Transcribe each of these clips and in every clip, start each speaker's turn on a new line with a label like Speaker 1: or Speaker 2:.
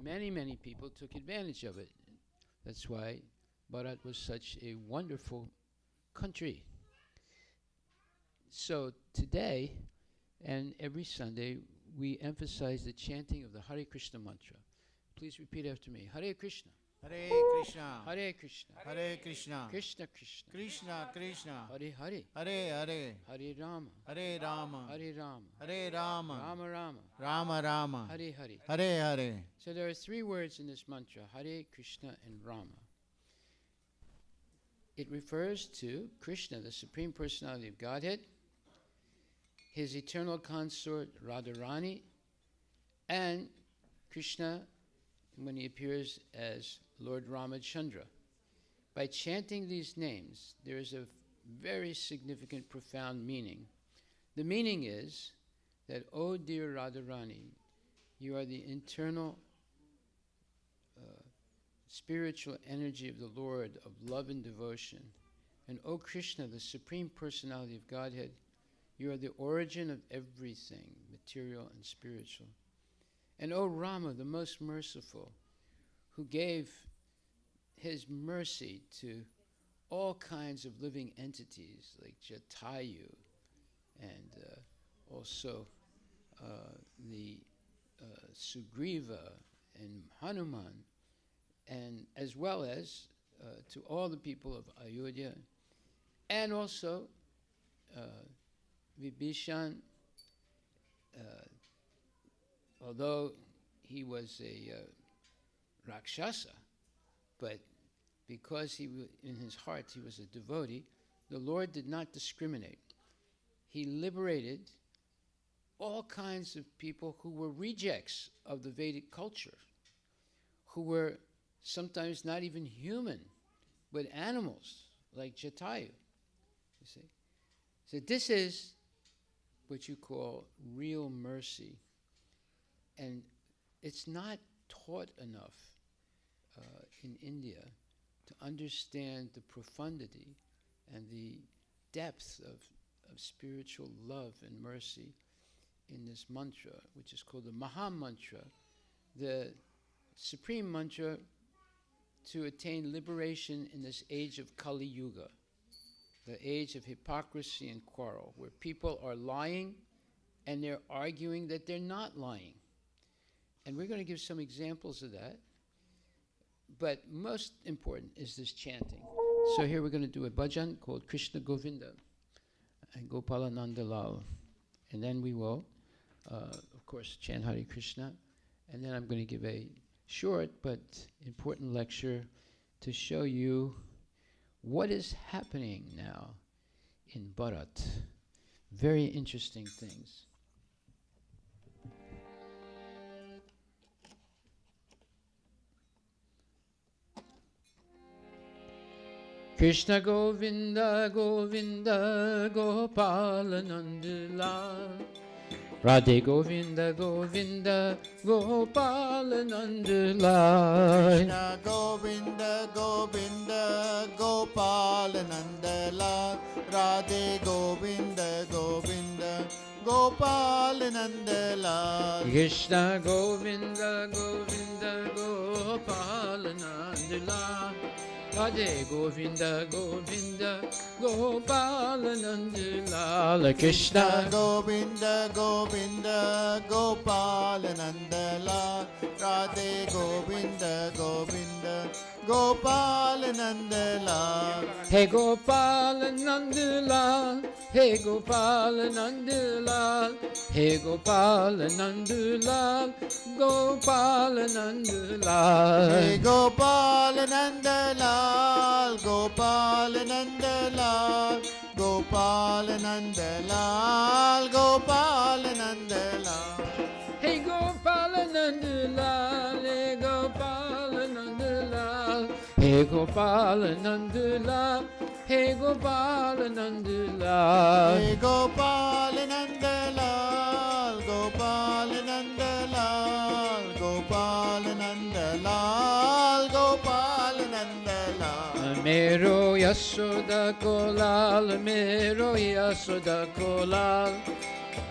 Speaker 1: many people took advantage of it. That's why Bharat was such a wonderful country. So today and every Sunday, we emphasize the chanting of the Hare Krishna mantra. Please repeat after me. Hare Krishna.
Speaker 2: Hare Krishna.
Speaker 1: Hare Krishna.
Speaker 2: Hare Krishna.
Speaker 1: Krishna Krishna.
Speaker 2: Krishna Krishna.
Speaker 1: Hare Hare.
Speaker 2: Hare Hare.
Speaker 1: Hare Rama.
Speaker 2: Hare Rama.
Speaker 1: Hare Rama.
Speaker 2: Hare Rama.
Speaker 1: Rama Rama.
Speaker 2: Rama Rama.
Speaker 1: Hare Hare.
Speaker 2: Hare Hare.
Speaker 1: So there are three words in this mantra, Hare Krishna and Rama. It refers to Krishna, the Supreme Personality of Godhead, his eternal consort Radharani, and Krishna when he appears as Lord Ramachandra. By chanting these names, there is a very significant, profound meaning. The meaning is that, oh dear Radharani, you are the internal spiritual energy of the Lord of love and devotion. And oh Krishna, the Supreme Personality of Godhead, you are the origin of everything, material and spiritual. And oh Rama, the most merciful, who gave his mercy to all kinds of living entities like Jatayu and also the Sugriva and Hanuman, and as well as to all the people of Ayodhya, and also Vibhishan, although he was a Rakshasa, but because in his heart he was a devotee, the Lord did not discriminate. He liberated all kinds of people who were rejects of the Vedic culture, who were sometimes not even human, but animals, like Jatayu, you see. So this is what you call real mercy. And it's not taught enough in India to understand the profundity and the depth of spiritual love and mercy in this mantra, which is called the Maha Mantra, the supreme mantra to attain liberation in this age of Kali Yuga, the age of hypocrisy and quarrel, where people are lying and they're arguing that they're not lying. And we're going to give some examples of that. But most important is this chanting. So here we're going to do a bhajan called Krishna Govinda and Gopalananda Lal. And then we will, of course, chant Hare Krishna. And then I'm going to give a short but important lecture to show you what is happening now in Bharat. Very interesting things. Krishna Govinda Govinda Gopalananda Lal, Radhe Govinda Govinda Gopalananda Lal,
Speaker 2: Krishna Govinda Govinda Gopalananda Lal, Radhe Govinda Govinda Gopalananda Lal,
Speaker 1: Krishna Govinda Govinda Gopalananda Lal, Radhe Govinda Govinda Gopalananda Lal, Krishna
Speaker 2: Govinda Govinda Gopalananda Lal, Radhe Govinda Govinda Gopalananda Lal,
Speaker 1: Hey Gopalananda Lal, Hey Gopalananda Lal, Hey Gopalananda Lal, Gopalananda Lal,
Speaker 2: Hey Gopalananda Lal, Gopalananda Lal, Gopalananda Lal, Gopalananda Lal,
Speaker 1: Hey Gopalananda Lal, Hey Gopalananda Lal, Hey Gopalananda Lal, Hey Gopalananda Lal,
Speaker 2: Hey Gopalananda Lal, Gopalananda Lal, Gopalananda Lal, Gopalananda Lal,
Speaker 1: Mero Yasoda Kolal, Mero Yasoda Kolal,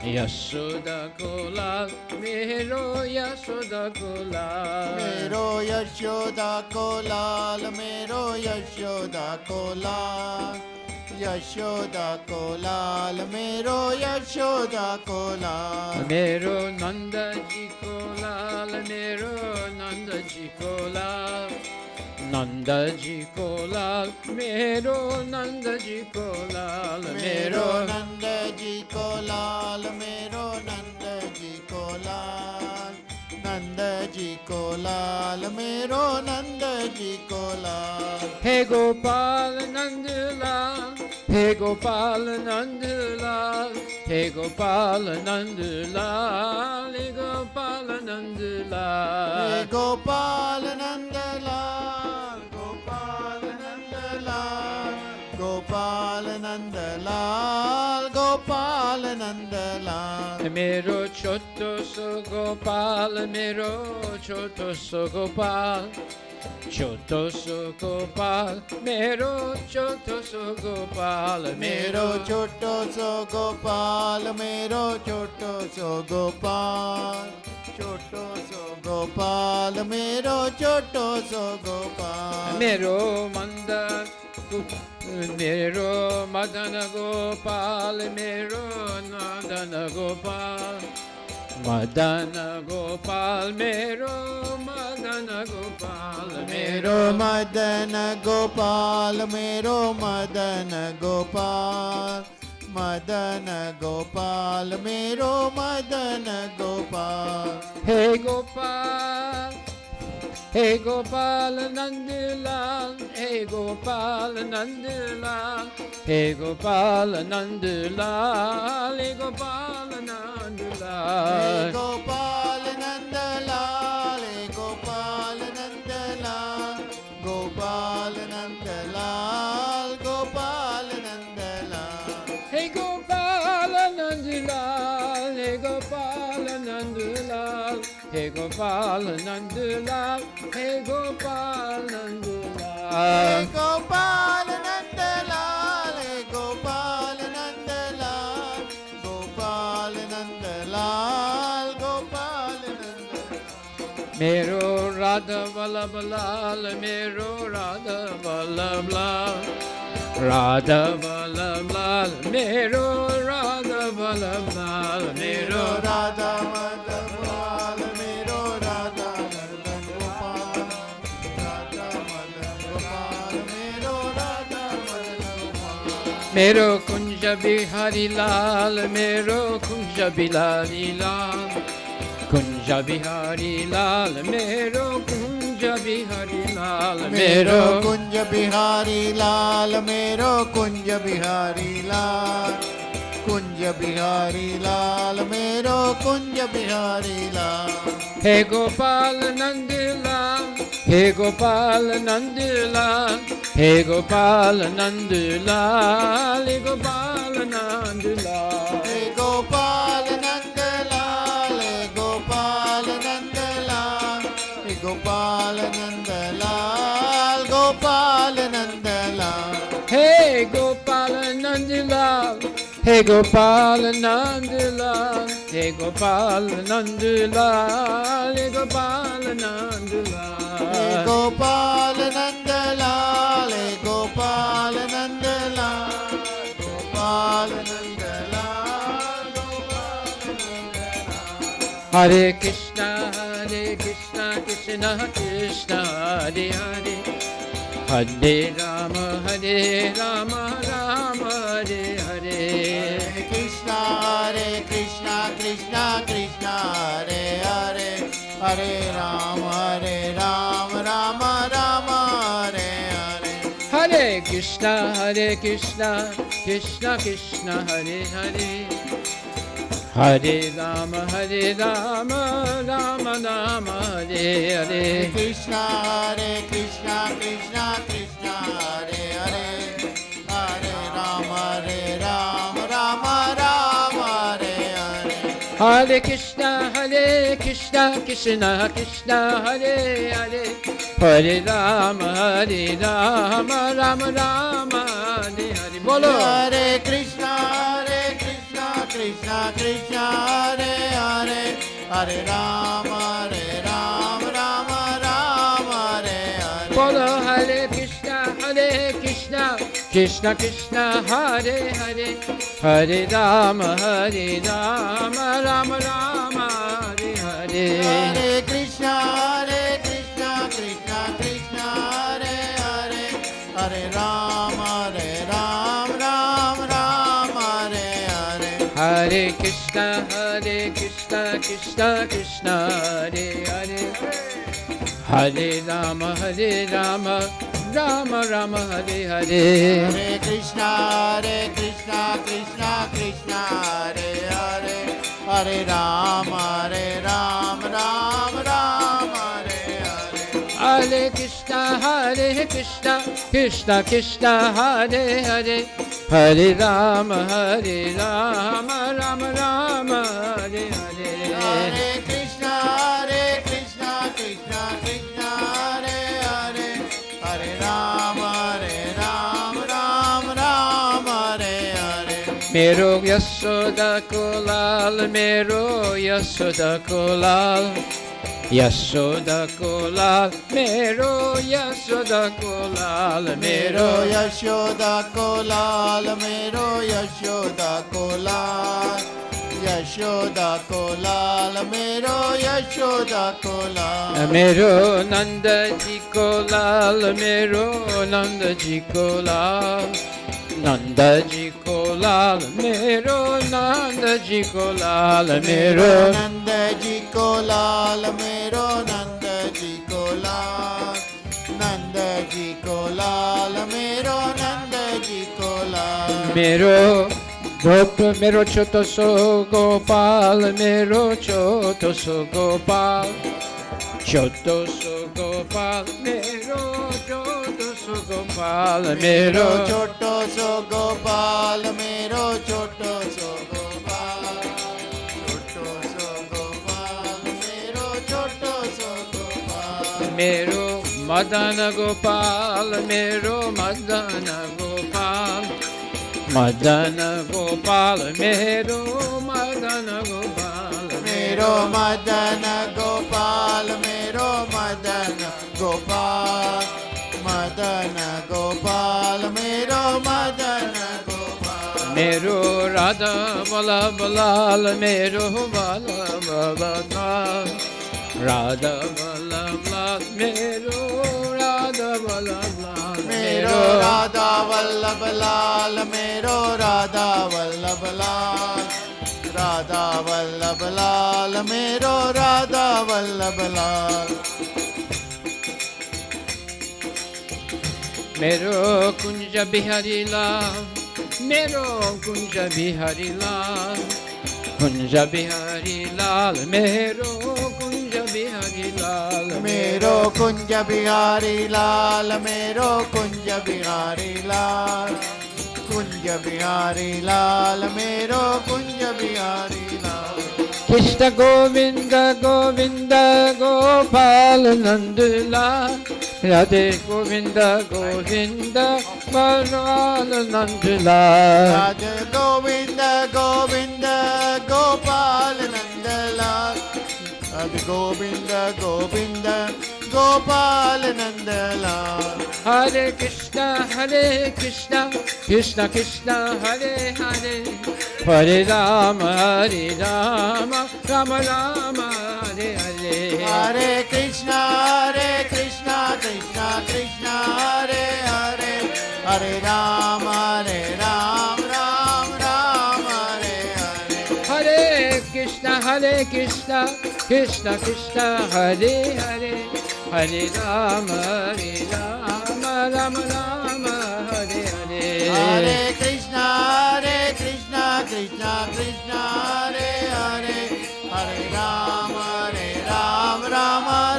Speaker 1: Yashoda को लाल मेरो यशोदा को लाल
Speaker 2: मेरो यशोदा को लाल मेरो यशोदा को लाल यशोदा को लाल मेरो यशोदा को लाल
Speaker 1: मेरो नंद जी को लाल मेरो नंद जी को लाल नंद जी को लाल मेरो नंद जी को लाल
Speaker 2: मेरो नंद जी को लाल मेरो नंद जी को लाल नंद जी को लाल मेरो नंद जी को लाल
Speaker 1: हे गोपाल नंद लाल हे गोपाल नंद लाल हे गोपाल नंद लाल हे गोपाल नंद लाल
Speaker 2: हे गोपाल नंद लाल गोपाल नंद लाल गोपाल नंद लाल गोपाल नंद लाल
Speaker 1: मेरो छोटो सो गोपाल मेरो छोटो सो गोपाल छोटो सो गोपाल मेरो छोटो सो गोपाल
Speaker 2: मेरो छोटो सो गोपाल मेरो छोटो सो गोपाल छोटो सो गोपाल मेरो छोटो सो गोपाल
Speaker 1: मेरो मंद मेरो मदन गोपाल मेरो मदन गोपाल मदन गोपाल मेरो मदन गोपाल
Speaker 2: मेरो मदन गोपाल मेरो मदन गोपाल मदन गोपाल मेरो मदन गोपाल
Speaker 1: हे गोपाल हे गोपाल नंदलाल हे गोपाल नंदलाल हे गोपाल नंदलाल हे गोपाल नंदलाल
Speaker 2: गोपाल नंदलाल गोपाल नंदलाल गोपाल नंदलाल गोपाल नंदलाल
Speaker 1: हे गोपाल नंदलाल हे गोपाल नंदलाल हे गोपाल नंदलाल हे गोपाल नंदलाल
Speaker 2: गोपाल नंदलाल गोपाल नंदलाल गोपाल नंदलाल गोपाल नंदलाल
Speaker 1: मेरो राधा वल्लभ लाल मेरो राधा वल्लभ लाल राधा वल्लभ लाल मेरो राधा वल्लभ लाल मेरो
Speaker 2: राधा मदन गोपाल मेरो राधा मदन गोपाल राधा मदन गोपाल मेरो राधा मदन गोपाल
Speaker 1: मेरो कुंज बिहारी लाल मेरो कुंज बिहारी लाल कुंज बिहारी लाल मेरो कुंज बिहारी लाल
Speaker 2: मेरो कुंज बिहारी लाल मेरो कुंज बिहारी लाल कुंज बिहारी लाल मेरो कुंज बिहारी लाल
Speaker 1: हे गोपाल नंद लाल हे गोपाल नंद लाल हे गोपाल नंद लाल हे गोपाल नंद लाल
Speaker 2: हे गोपाल नंद लाल गोपाल नंद लाल हे गोपाल नंद लाल गोपाल नंद लाल
Speaker 1: हे गोपाल नंद लाल हे गोपाल नंद लाल हे गोपाल नंद लाल हे गोपाल नंद
Speaker 2: हे
Speaker 1: लाल
Speaker 2: गोपाल नंद लाल गोपाल नंद लाल गोपाल नंद लाल गोपाल नंद लाल
Speaker 1: हरे कृष्णा कृष्णा कृष्णा हरे हरे हरे राम राम हरे हरे
Speaker 2: हरे कृष्णा कृष्णा कृष्णा हरे हरे हरे राम राम राम हरे हरे
Speaker 1: हरे कृष्णा कृष्णा कृष्णा हरे हरे हरे राम राम राम हरे हरे
Speaker 2: कृष्णा कृष्णा कृष्णा हरे हरे हरे राम राम राम हरे हरे
Speaker 1: हरे कृष्णा कृष्णा कृष्णा हरे हरे हरे राम राम राम हरे हरे बोलो
Speaker 2: हरे Krishna Krishna Krishna Krishna Hare Hare Hare Rama Rama Rama Hare Hare
Speaker 1: Bolo Hare Krishna Krishna Krishna Hare Hare Hare Rama Rama Rama Hare Hare
Speaker 2: Hare Krishna Krishna Krishna Hare Hare Hare Rama Rama Hare Hare
Speaker 1: Hare Krishna Krishna Krishna Hare Hare Hare Rama Rama Rama Hare Hare
Speaker 2: Hare Krishna Krishna Krishna Hare Hare Hare Rama Rama Hare Hare
Speaker 1: Hare Krishna Krishna Hare Hare Hare Rama Rama Hare Hare
Speaker 2: Hare Krishna Krishna Krishna Hare Hare Hare Rama Rama Hare Hare
Speaker 1: Mero Yasoda Kolal Mero Yasoda Kolal Yasoda Kolal Mero Yasoda Kolal
Speaker 2: Mero
Speaker 1: Mero
Speaker 2: Yashoda Kolal Mero Yashoda Kolal Yashoda Kolal Mero Yashoda Kolal
Speaker 1: Mero Nanda Ji Kolal Mero Nanda Ji Kolal Nanda Ji Kolal Mero Nanda Ji Kolal Mero
Speaker 2: Nanda Ji Kolal Mero Nanda Ji Kolal Nanda Ji Kolal Mero Nanda Ji Kolal
Speaker 1: Mero Gop Mero Choto So Gopal Mero Choto So Gopal Choto So Gopal Mero Choto So Gopal
Speaker 2: Mero
Speaker 1: Mero
Speaker 2: Choto So Gopal Mero Choto So Gopal Choto So Gopal Mero Choto So Gopal
Speaker 1: Mero Madana Gopal Mero Madana Gopal Madana Gopal Mero Madana Gopal
Speaker 2: Mero Madana Gopal Mero Madana Gopal Madana Gopal Mero Madana Gopal
Speaker 1: Mero Radha Balal Mero Balal Radha Balal Mero Radha Balal
Speaker 2: Mero Radha Vallabh Lal Mero Radha Vallabh Lal Radha Vallabh Lal Mero Radha Vallabh Lal
Speaker 1: Mero Kunja Bihari Lal Mero Kunja Bihari Lal Kunja Bihari Lal Mero Kunja Bihari Lal
Speaker 2: Mero Kunja Bihari Lal Mero Kunja Bihari Lal Kunja Bihari Lal Mero Kunja Bihari Lal
Speaker 1: Krishna Govinda Govinda Gopal Nandulal Radhe Govinda Govinda Balal Nandulal
Speaker 2: Radha Govinda Govinda Gopal Nandalal Radha Govinda Govinda Gopal Nandalal
Speaker 1: Hare Krishna Krishna Krishna Hare Hare Hare Rama Rama Rama Hare Hare
Speaker 2: Hare Krishna Krishna Krishna Hare Hare Hare Rama Rama Hare Hare
Speaker 1: Hare Krishna Krishna Hare Hare Hare Rama Rama Hare Hare
Speaker 2: Hare Krishna Krishna Hare Hare Hare Rama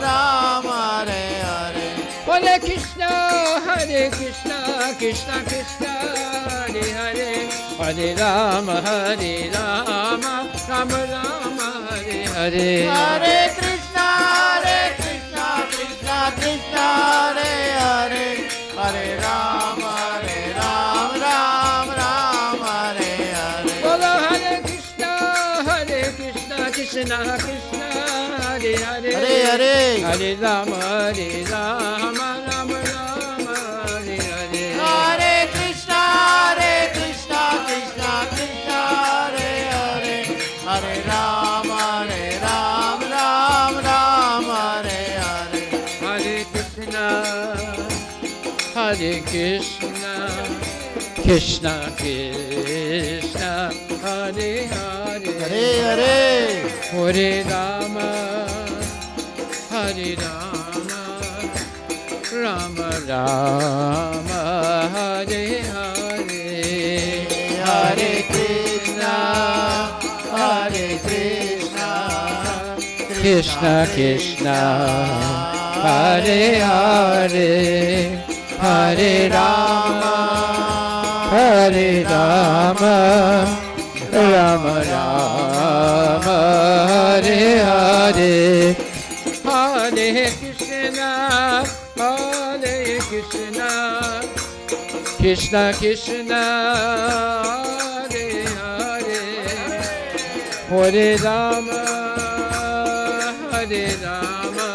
Speaker 2: Rama Hare Hare
Speaker 1: Hare Krishna Krishna Hare Hare Hare Rama Rama Hare Hare
Speaker 2: Hare Krishna Krishna Hare Hare Hare Rama Rama Hare Hare
Speaker 1: Bolo Hare Krishna Krishna Krishna Hare Hare
Speaker 2: Hare Hare
Speaker 1: Hare Rama Rama Rama Hare Hare
Speaker 2: Hare Krishna Krishna Krishna Hare Hare Hare Rama Ram Hare Hare
Speaker 1: Hare Krishna Hare Krishna Krishna Krishna Hare Hare
Speaker 2: Hare Hare
Speaker 1: Hare Rama Hare Rama Rama Rama Hare Hare
Speaker 2: Hare Krishna
Speaker 1: Krishna Krishna Hare Hare Hare Rama Hare Rama Rama Rama Hare Hare Hare Krishna Krishna Krishna Hare Hare Hare Rama Hare Rama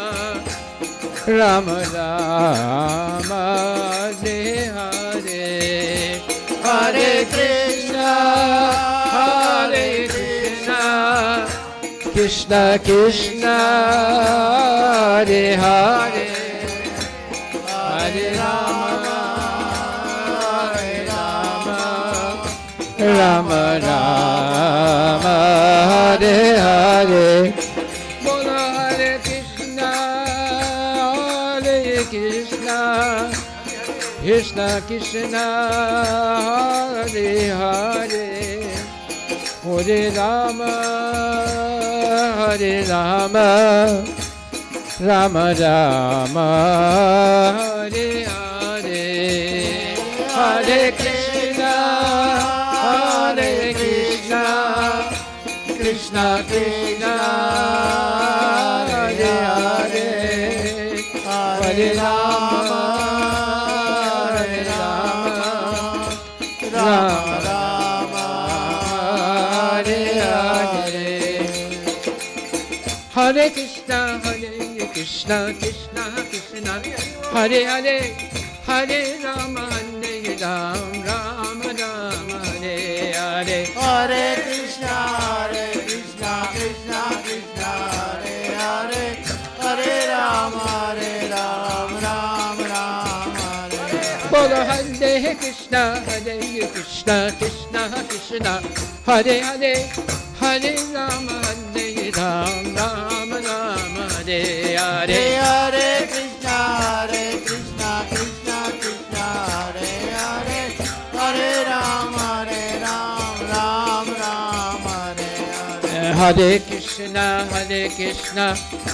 Speaker 1: Rama Rama Hare Hare Hare Krishna Krishna Krishna Hare Hare Hare Rama Rama Rama Hare Hare Bola Hare Krishna Krishna Krishna Hare Hare Hare Rama Rama Rama Hare Hare Hare Krishna Krishna Krishna Hare Hare Hare Rama Rama Rama Hare Hare Hare Krishna Krishna Krishna Hare Hare Hare Rama Rama Rama Hare Hare
Speaker 2: Hare Krishna Krishna Krishna Hare Hare Hare Rama Ram Hare
Speaker 1: Bolo Hare Krishna Krishna Krishna Hare Hare Hare Rama Rama Rama Hare Hare
Speaker 2: Hare Krishna Krishna Krishna Hare Hare Hare Rama Ram Hare Hare
Speaker 1: Hare Krishna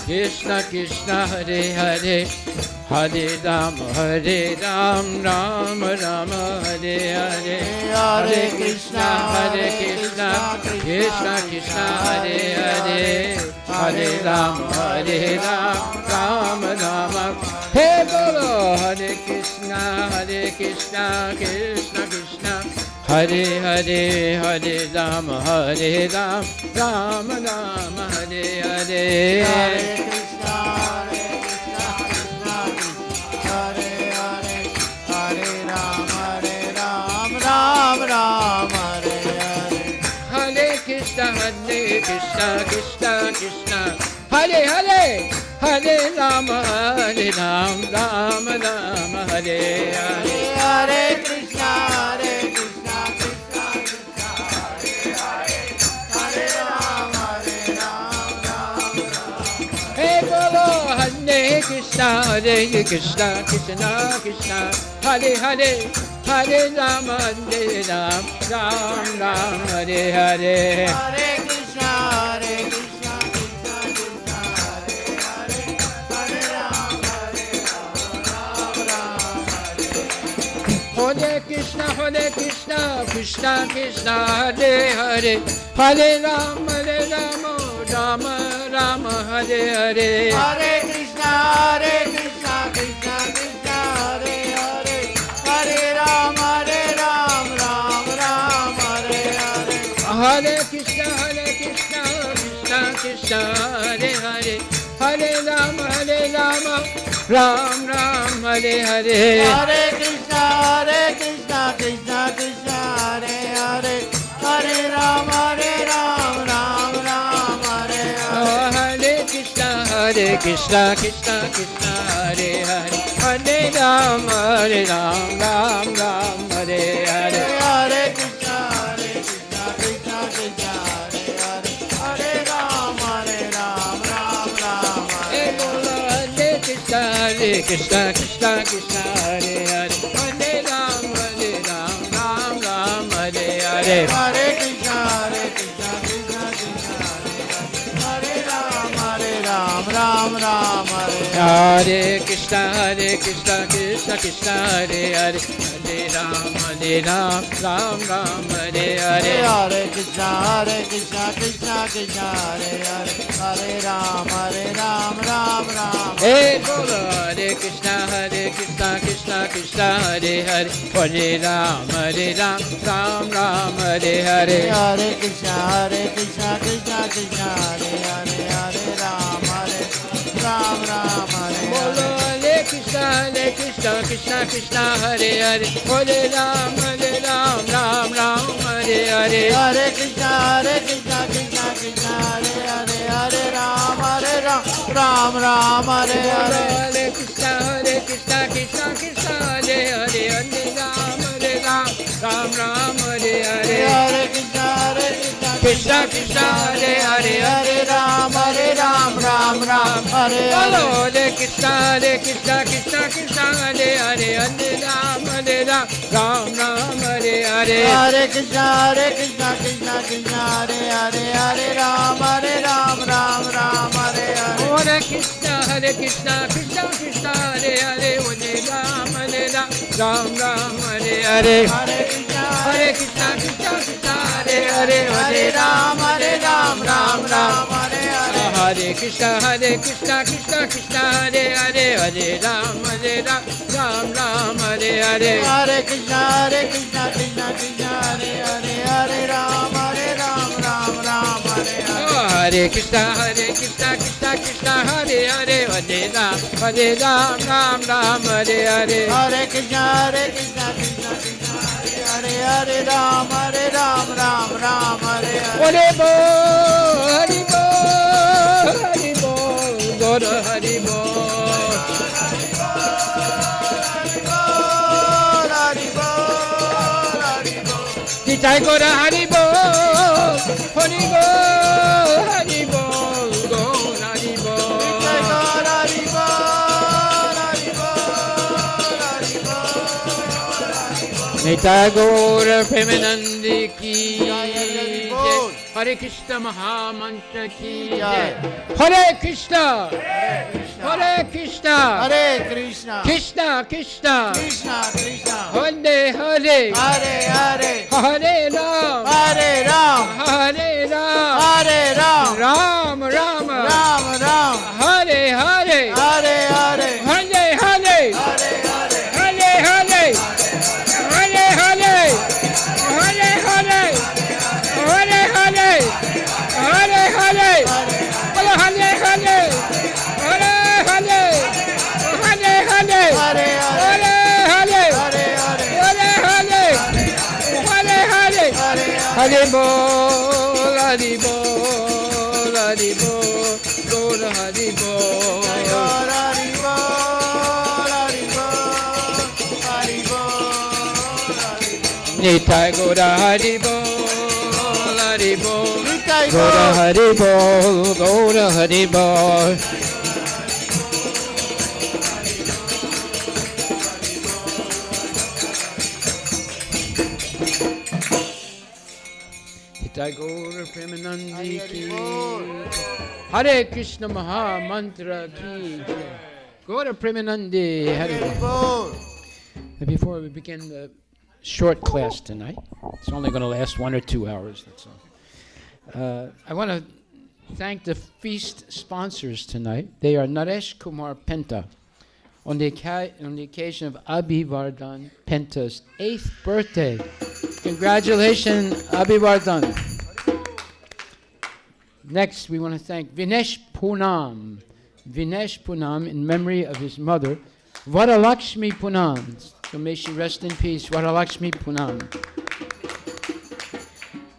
Speaker 1: Krishna Krishna Hare Hare Hare Rama Rama Rama Hare Hare Hare Krishna Krishna Krishna Hare Hare Hare Rama Rama Rama Hey Bolo Hare Krishna Krishna Krishna Hare Hare Hare Rama Rama Rama Hare Hare
Speaker 2: Hare Krishna Hare Hare Hare Rama Ram Hare Hare
Speaker 1: Hare Krishna Krishna Hare Hare Hare Rama Rama Rama Hare Hare
Speaker 2: Hare Krishna Hare Rama
Speaker 1: Hey Bolo Hare Krishna Krishna Hare Hare Hare Rama Rama Hare Hare
Speaker 2: Hare Krishna Krishna Hare Hare Hare Rama
Speaker 1: Hare Krishna Krishna Hare Hare Hare Rama Rama Rama Hare Hare
Speaker 2: Hare Krishna Krishna Hare Hare Hare Rama Ram Hare Hare
Speaker 1: Hare Krishna Krishna Krishna, Hare Hare, Hare Rama, Ram Ram, Hare Hare.
Speaker 2: Hare Krishna, Krishna Krishna, Hare Hare, Hare Rama, Ram Ram, Hare Hare.
Speaker 1: Oh, Hare Krishna, Krishna Krishna, Hare Hare, Hare Rama, Ram Ram, Hare Hare.
Speaker 2: Hare Krishna, Krishna Krishna, Hare Hare, Hare Rama, Ram Ram, Hare Hare.
Speaker 1: Krishna, Krishna Krishna, Hare Hare, Hare Ram, Ram Ram, Hare Hare.
Speaker 2: Hare Krishna, Krishna Krishna, Hare Hare, Hare Ram, Ram Ram, Hare Hare.
Speaker 1: Hare Krishna, Krishna Krishna, Hare Hare, Hare Ram, Ram Ram, Hare Hare.
Speaker 2: Hare Krishna, Krishna Krishna, Hare Hare, Hare Ram, Ram Ram.
Speaker 1: Hey, Bolo, Hare Krishna, Krishna Krishna, Hare Hare, Hare Ram, Ram Ram, Hare Hare.
Speaker 2: Hare Krishna, Krishna Krishna, Hare Hare, Hare Ram, Ram Hare
Speaker 1: Bolo,
Speaker 2: Hare.
Speaker 1: Hare Krishna, Krishna Krishna, Hare Hare, Hare Ram, Ram Ram, Hare Hare.
Speaker 2: Hare Krishna, Krishna Krishna, Hare Hare, Hare Ram, Ram Hare Hare.
Speaker 1: Hare Krishna, Krishna Krishna, Hare Hare, Hare Ram, Ram Hare Hare.
Speaker 2: Hare Krishna,
Speaker 1: Krishna Krishna, Hare Hare,
Speaker 2: Hare Ram, Ram Hare
Speaker 1: Bolo,
Speaker 2: Hare.
Speaker 1: Hare Krishna, Krishna Hare Hare, Hare Ram, Ram Hare Hare.
Speaker 2: Hare Krishna, Krishna Hare Hare, Hare Ram, Ram Hare Hare.
Speaker 1: Hare Krishna, Krishna Hare Hare, Hare Ram, Ram Hare Hare.
Speaker 2: Hare Krishna,
Speaker 1: Hare Krishna, Krishna Hare Hare,
Speaker 2: Hare Ram, Ram Hare Hare.
Speaker 1: Hare Krishna, Krishna Hare Hare, Hare Ram, Ram Hare Hare.
Speaker 2: Hare Krishna, Krishna Hare Hare, Hare Ram, Ram Hare Hare.
Speaker 1: Oh, Hare Krishna, Krishna Hare Hare, Hare Ram, Ram Hare Hare.
Speaker 2: Hare Krishna, Krishna Hare Hare, Ram, Ram Hare Hare.
Speaker 1: Hare Bol, Hare Bol, Hare Bol, Gora Hare Bol. Nitai Gora Hare Bol, Hare Bol, Hare Bol, Gora Hare Bol. Nitai Gora Premanandi ki jai. Hare Krishna Mahamantra ki jai. Hare Krishna, Hare Krishna,
Speaker 2: Hare Krishna,
Speaker 1: Krishna Krishna,
Speaker 2: Krishna Krishna,
Speaker 1: Hare Hare,
Speaker 2: Hare Hare,
Speaker 1: Hare Ram,
Speaker 2: Hare Ram,
Speaker 1: Hare Ram,
Speaker 2: Hare Ram,
Speaker 1: Ram Ram,
Speaker 2: Ram Ram,
Speaker 1: Hare Hare,
Speaker 2: Hare Hare,
Speaker 1: Hare Hare,
Speaker 2: Hare Hare,
Speaker 1: Hare Hare, Hare Hare, Hare Hare, Hare Hare, Hare Hare, Bolo Hare Hare, Hare Hare, Hare Hare,
Speaker 2: Hare
Speaker 1: Hare Hare,
Speaker 2: Hare Hare,
Speaker 1: Hare Hare, Hare Hare, Hare Bol, Hare Bol, Hare Bol, Lord Hare Bol.
Speaker 2: Hare Bol, Hare Bol, Hare Bol, Hare Bol.
Speaker 1: Nitai Gora Hare Bol, Hare Bol,
Speaker 2: Nitai
Speaker 1: Gora
Speaker 2: Gaur.
Speaker 1: Hare Bol, Gora Hare Bol. Nitai Gora Premanandi ki. Hare Krishna Maha Mantra ki. Gora Premanandi. Hare Bol.
Speaker 2: Bol.
Speaker 1: Before we begin the short class tonight, it's only going to last 1 or 2 hours, that's all. I want to thank the feast sponsors tonight. They are Naresh Kumar Penta. On the occasion of Abhivardhan Penta's 8th birthday. Congratulations, Abhivardhan. Next, we want to thank Vinesh Poonam. Vinesh Poonam, in memory of his mother, Varalakshmi Poonam. So may she rest in peace, Varalakshmi Poonam.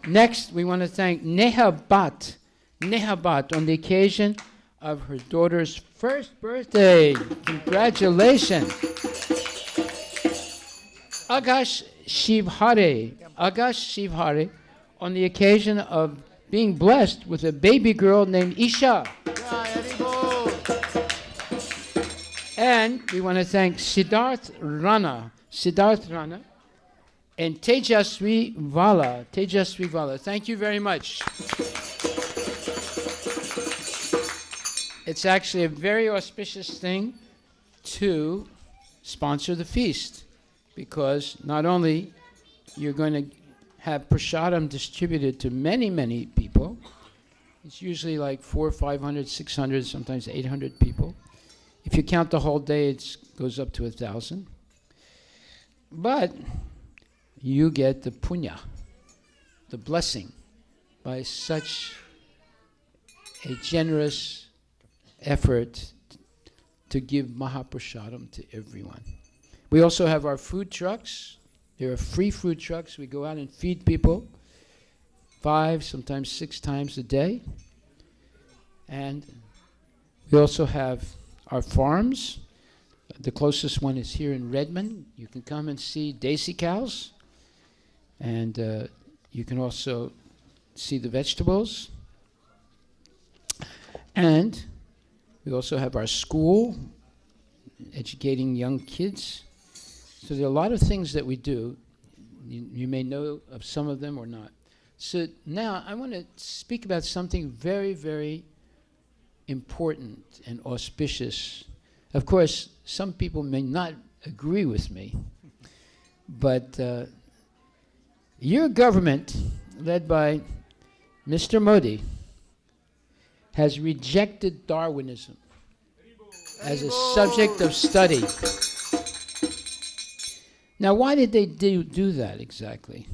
Speaker 1: Next, we want to thank Neha Bhatt. Neha Bhatt, on the occasion of her daughter's first birthday. Congratulations. Agash Shivhare. Agash Shivhare, on the occasion of being blessed with a baby girl named Isha. And we want to thank Siddharth Rana, and Tejaswi Vala. Thank you very much. It's actually a very auspicious thing to sponsor the feast, because not only you're going to have prasadam distributed to many, many people. It's usually like 400, 500, 600, sometimes 800 people. If you count the whole day, it goes up to 1,000. But you get the punya, the blessing, by such a generous effort to give Mahaprasadam to everyone. We also have our food trucks. There are free food trucks. We go out and feed people 5, sometimes 6 times a day. And we also have our farms. The closest one is here in Redmond. You can come and see Desi cows. And you can also see the vegetables. And we also have our school, educating young kids. So there are a lot of things that we do. You may know of some of them or not. So now I want to speak about something very, very important and auspicious. Of course, some people may not agree with me, but your government, led by Mr. Modi, has rejected Darwinism as a subject of study. Now, why did they do that exactly?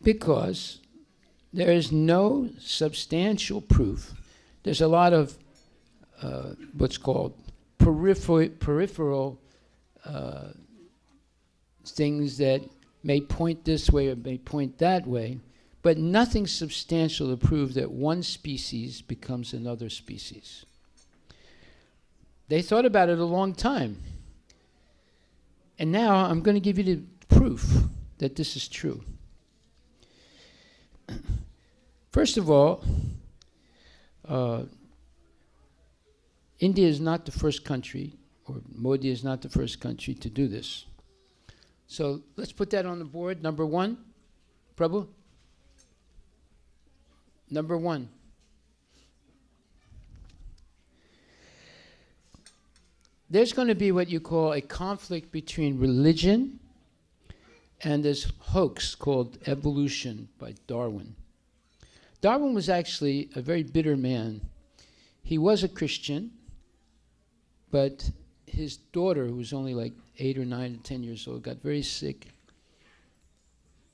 Speaker 1: Because there is no substantial proof. There's a lot of what's called peripheral things that may point this way or may point that way, but nothing substantial to prove that one species becomes another species. They thought about it a long time. And now I'm going to give you the proof that this is true. First of all, India is not the first country, or Modi is not the first country to do this. So let's put that on the board. Number 1, Prabhu. Number 1. There's going to be what you call a conflict between religion and this hoax called evolution by Darwin. Darwin was actually a very bitter man. He was a Christian, but his daughter, who was only like 8 or 9 or 10 years old, got very sick.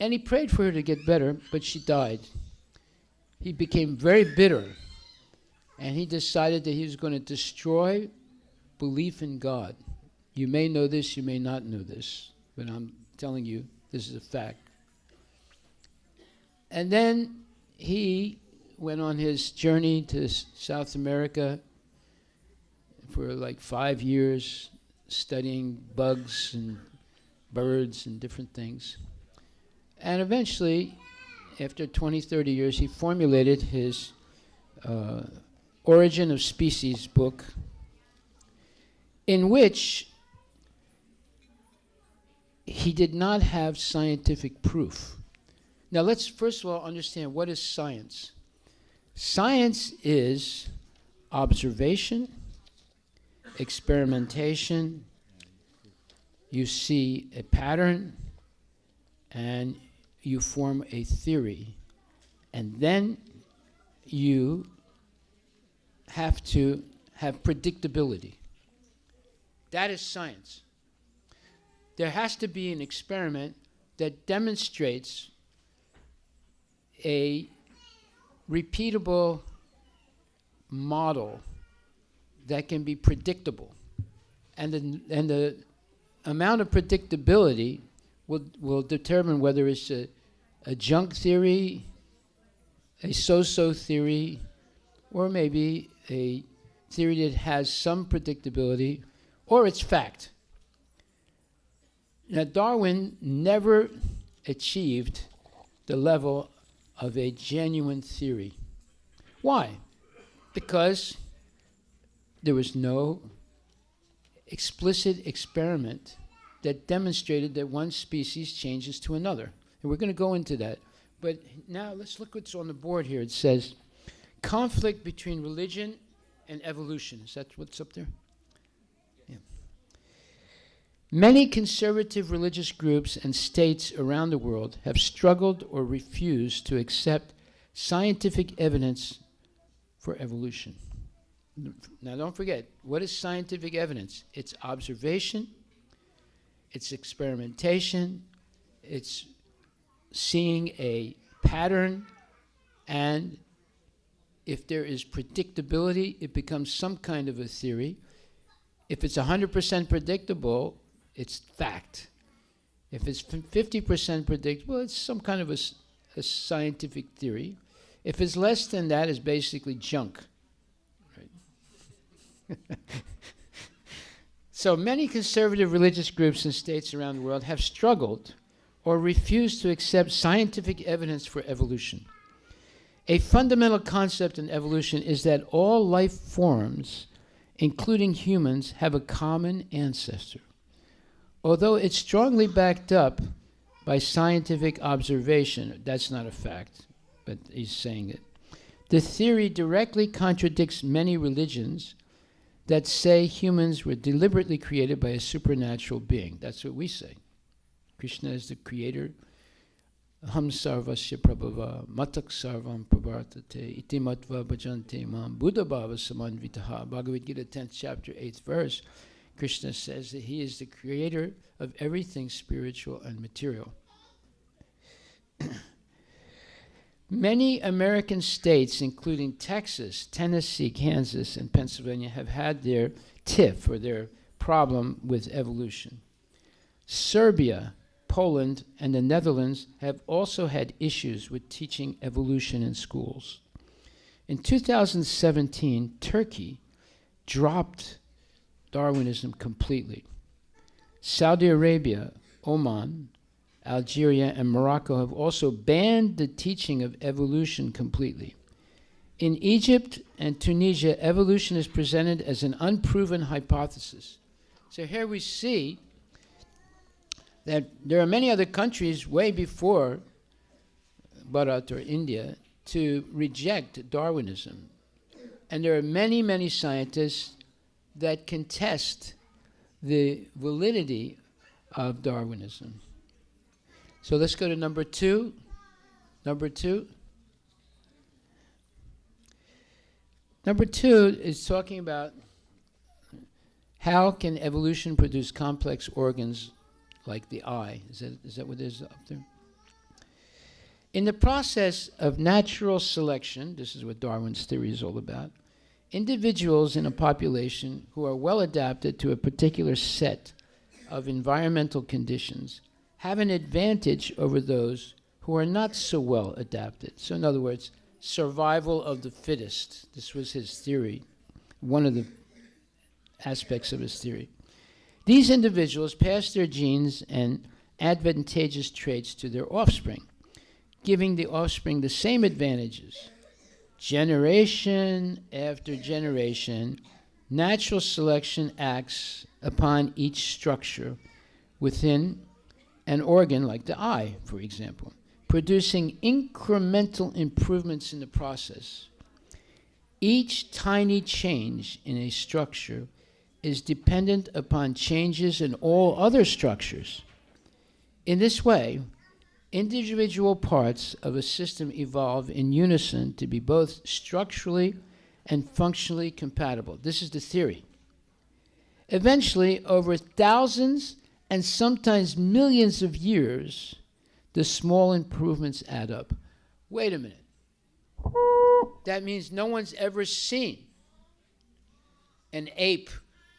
Speaker 1: And he prayed for her to get better, but she died. He became very bitter, and he decided that he was going to destroy belief in God. You may know this, you may not know this, but I'm telling you, this is a fact. And then he went on his journey to South America for like 5 years, studying bugs and birds and different things. And eventually, after 20, 30 years, he formulated his Origin of Species book, in which he did not have scientific proof. Now let's first of all understand, what is science? Science is observation, experimentation. You see a pattern and you form a theory, and then you have to have predictability. That is science. There has to be an experiment that demonstrates a repeatable model that can be predictable. And the amount of predictability will determine whether it's a junk theory, a so-so theory, or maybe a theory that has some predictability, or it's fact. Now, Darwin never achieved the level of a genuine theory. Why? Because there was no explicit experiment that demonstrated that one species changes to another. And we're going to go into that. But now let's look what's on the board here. It says, conflict between religion and evolution. Is that what's up there? Yeah. Many conservative religious groups and states around the world have struggled or refused to accept scientific evidence for evolution. Now don't forget, what is scientific evidence? It's observation, it's experimentation, it's seeing a pattern, and if there is predictability, it becomes some kind of a theory. If it's 100% predictable, it's fact. If it's 50% predictable, it's some kind of a scientific theory. If it's less than that, it's basically junk. Right? So many conservative religious groups and states around the world have struggled or refused to accept scientific evidence for evolution. A fundamental concept in evolution is that all life forms, including humans, have a common ancestor. Although it's strongly backed up by scientific observation, that's not a fact, but he's saying it. The theory directly contradicts many religions that say humans were deliberately created by a supernatural being. That's what we say. Krishna is the creator. Ham sarvasya prabhava matak sarvam pravartate iti matva bhajante mam buddha bhava samanvitaha. Bhagavad Gita 10th chapter 8th verse. Krishna says that he is the creator of everything spiritual and material. Many American states, including Texas, Tennessee, Kansas, and Pennsylvania, have had their tiff, or their problem, with evolution. Serbia, Poland, and the Netherlands have also had issues with teaching evolution in schools. In 2017, Turkey dropped Darwinism completely. Saudi Arabia, Oman, Algeria, and Morocco have also banned the teaching of evolution completely. In Egypt and Tunisia, evolution is presented as an unproven hypothesis. So here we see that there are many other countries way before Bharat or India to reject Darwinism. And there are many, many scientists that contest the validity of Darwinism. So let's go to number two. Number two. Number two is talking about how can evolution produce complex organs like the eye. Is that what it is up there? In the process of natural selection, this is what Darwin's theory is all about, individuals in a population who are well adapted to a particular set of environmental conditions have an advantage over those who are not so well adapted. So in other words, survival of the fittest. This was his theory, one of the aspects of his theory. These individuals pass their genes and advantageous traits to their offspring, giving the offspring the same advantages. Generation after generation, natural selection acts upon each structure within an organ like the eye, for example, producing incremental improvements in the process. Each tiny change in a structure is dependent upon changes in all other structures. In this way, individual parts of a system evolve in unison to be both structurally and functionally compatible. This is the theory. Eventually, over thousands and sometimes millions of years, the small improvements add up. Wait a minute. that means no one's ever seen an ape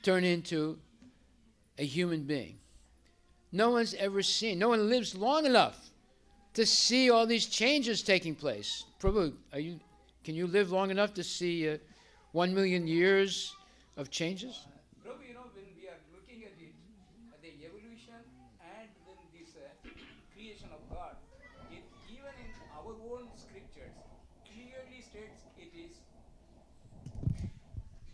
Speaker 1: turn into a human being. No one's ever seen, no one lives long enough to see all these changes taking place. Prabhu, can you live long enough to see 1 million years of changes?
Speaker 3: Prabhu, when we are looking at it, the evolution and then this creation of God, even in our own scriptures, clearly states it is.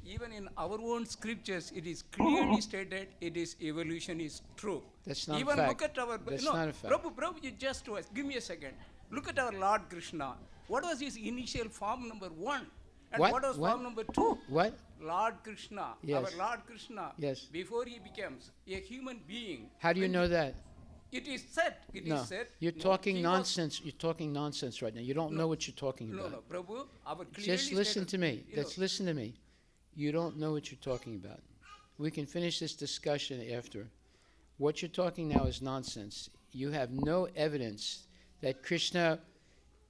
Speaker 3: Even in our own scriptures, it is clearly stated it is evolution is true.
Speaker 1: That's not
Speaker 3: even
Speaker 1: a fact.
Speaker 3: Look at our.
Speaker 1: That's not a fact.
Speaker 3: Prabhu, you just give me a second. Look at our Lord Krishna. What was his initial form number 1? And what was form number 2?
Speaker 1: What?
Speaker 3: Lord Krishna.
Speaker 1: Yes.
Speaker 3: Our Lord Krishna.
Speaker 1: Yes.
Speaker 3: Before he becomes a human being.
Speaker 1: How do you know that?
Speaker 3: It is said. It
Speaker 1: No,
Speaker 3: is said.
Speaker 1: you're
Speaker 3: no,
Speaker 1: talking
Speaker 3: he
Speaker 1: nonsense. You're talking nonsense right now. You don't know what you're talking
Speaker 3: Was,
Speaker 1: about.
Speaker 3: no, Prabhu. Our clearly
Speaker 1: Just listen
Speaker 3: stated,
Speaker 1: to me.
Speaker 3: you
Speaker 1: Let's
Speaker 3: know,
Speaker 1: listen to me. You don't know what you're talking about. We can finish this discussion after. What you're talking now is nonsense. You have no evidence that Krishna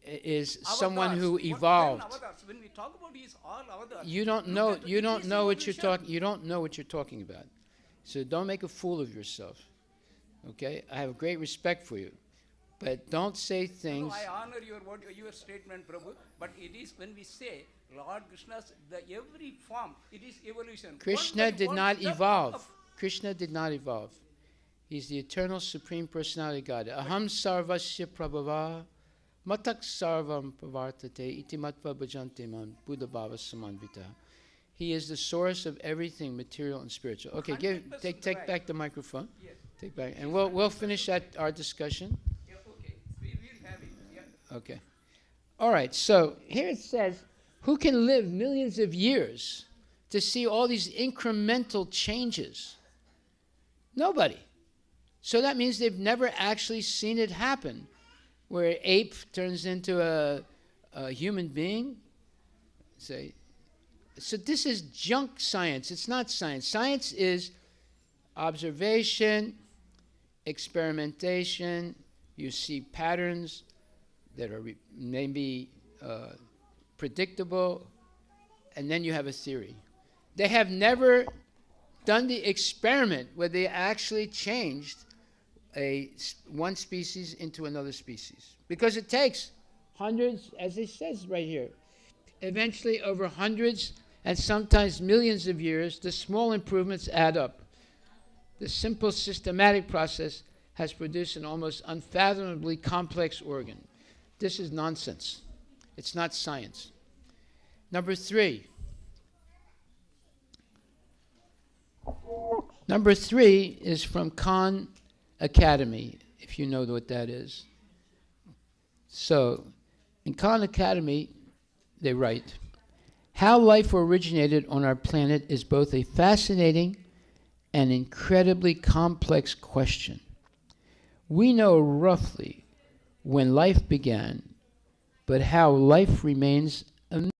Speaker 1: is someone
Speaker 3: avatars.
Speaker 1: who
Speaker 3: When
Speaker 1: evolved.
Speaker 3: avatars, when we talk about his all avatars,
Speaker 1: You don't
Speaker 3: look
Speaker 1: know.
Speaker 3: at
Speaker 1: You
Speaker 3: it
Speaker 1: don't
Speaker 3: is
Speaker 1: know what you're
Speaker 3: evolution.
Speaker 1: talking. You don't know what you're talking about. So don't make a fool of yourself. Okay? I have great respect for you, but don't say things.
Speaker 3: No, I honor your statement, Prabhu. But it is when we say Lord Krishna's every form, it is evolution.
Speaker 1: Krishna
Speaker 3: One by
Speaker 1: did
Speaker 3: one
Speaker 1: not
Speaker 3: step
Speaker 1: evolve.
Speaker 3: up.
Speaker 1: Krishna did not evolve. He's the eternal supreme personality of God. Aham sarvasya prabhava matak sarvam pravartate iti matva bhajante man buddha bhava samanvita. He is the source of everything material and spiritual. Okay,
Speaker 3: 100%
Speaker 1: take
Speaker 3: right.
Speaker 1: back the microphone.
Speaker 3: Yes.
Speaker 1: Take back, and we'll finish our discussion.
Speaker 3: Yeah, okay. We will have it. Yeah.
Speaker 1: Okay. All right, so here it says, who can live millions of years to see all these incremental changes? Nobody. So that means they've never actually seen it happen, where an ape turns into a human being. Say, so this is junk science. It's not science. Science is observation, experimentation. You see patterns that are maybe predictable, and then you have a theory. They have never done the experiment where they actually changed one species into another species. Because it takes hundreds, as it says right here, eventually over hundreds and sometimes millions of years, the small improvements add up. The simple systematic process has produced an almost unfathomably complex organ. This is nonsense. It's not science. Number 3. Number 3 is from Khan Academy, if you know what that is. So, in Khan Academy, they write, how life originated on our planet is both a fascinating and incredibly complex question. We know roughly when life began, but how life remains a mystery.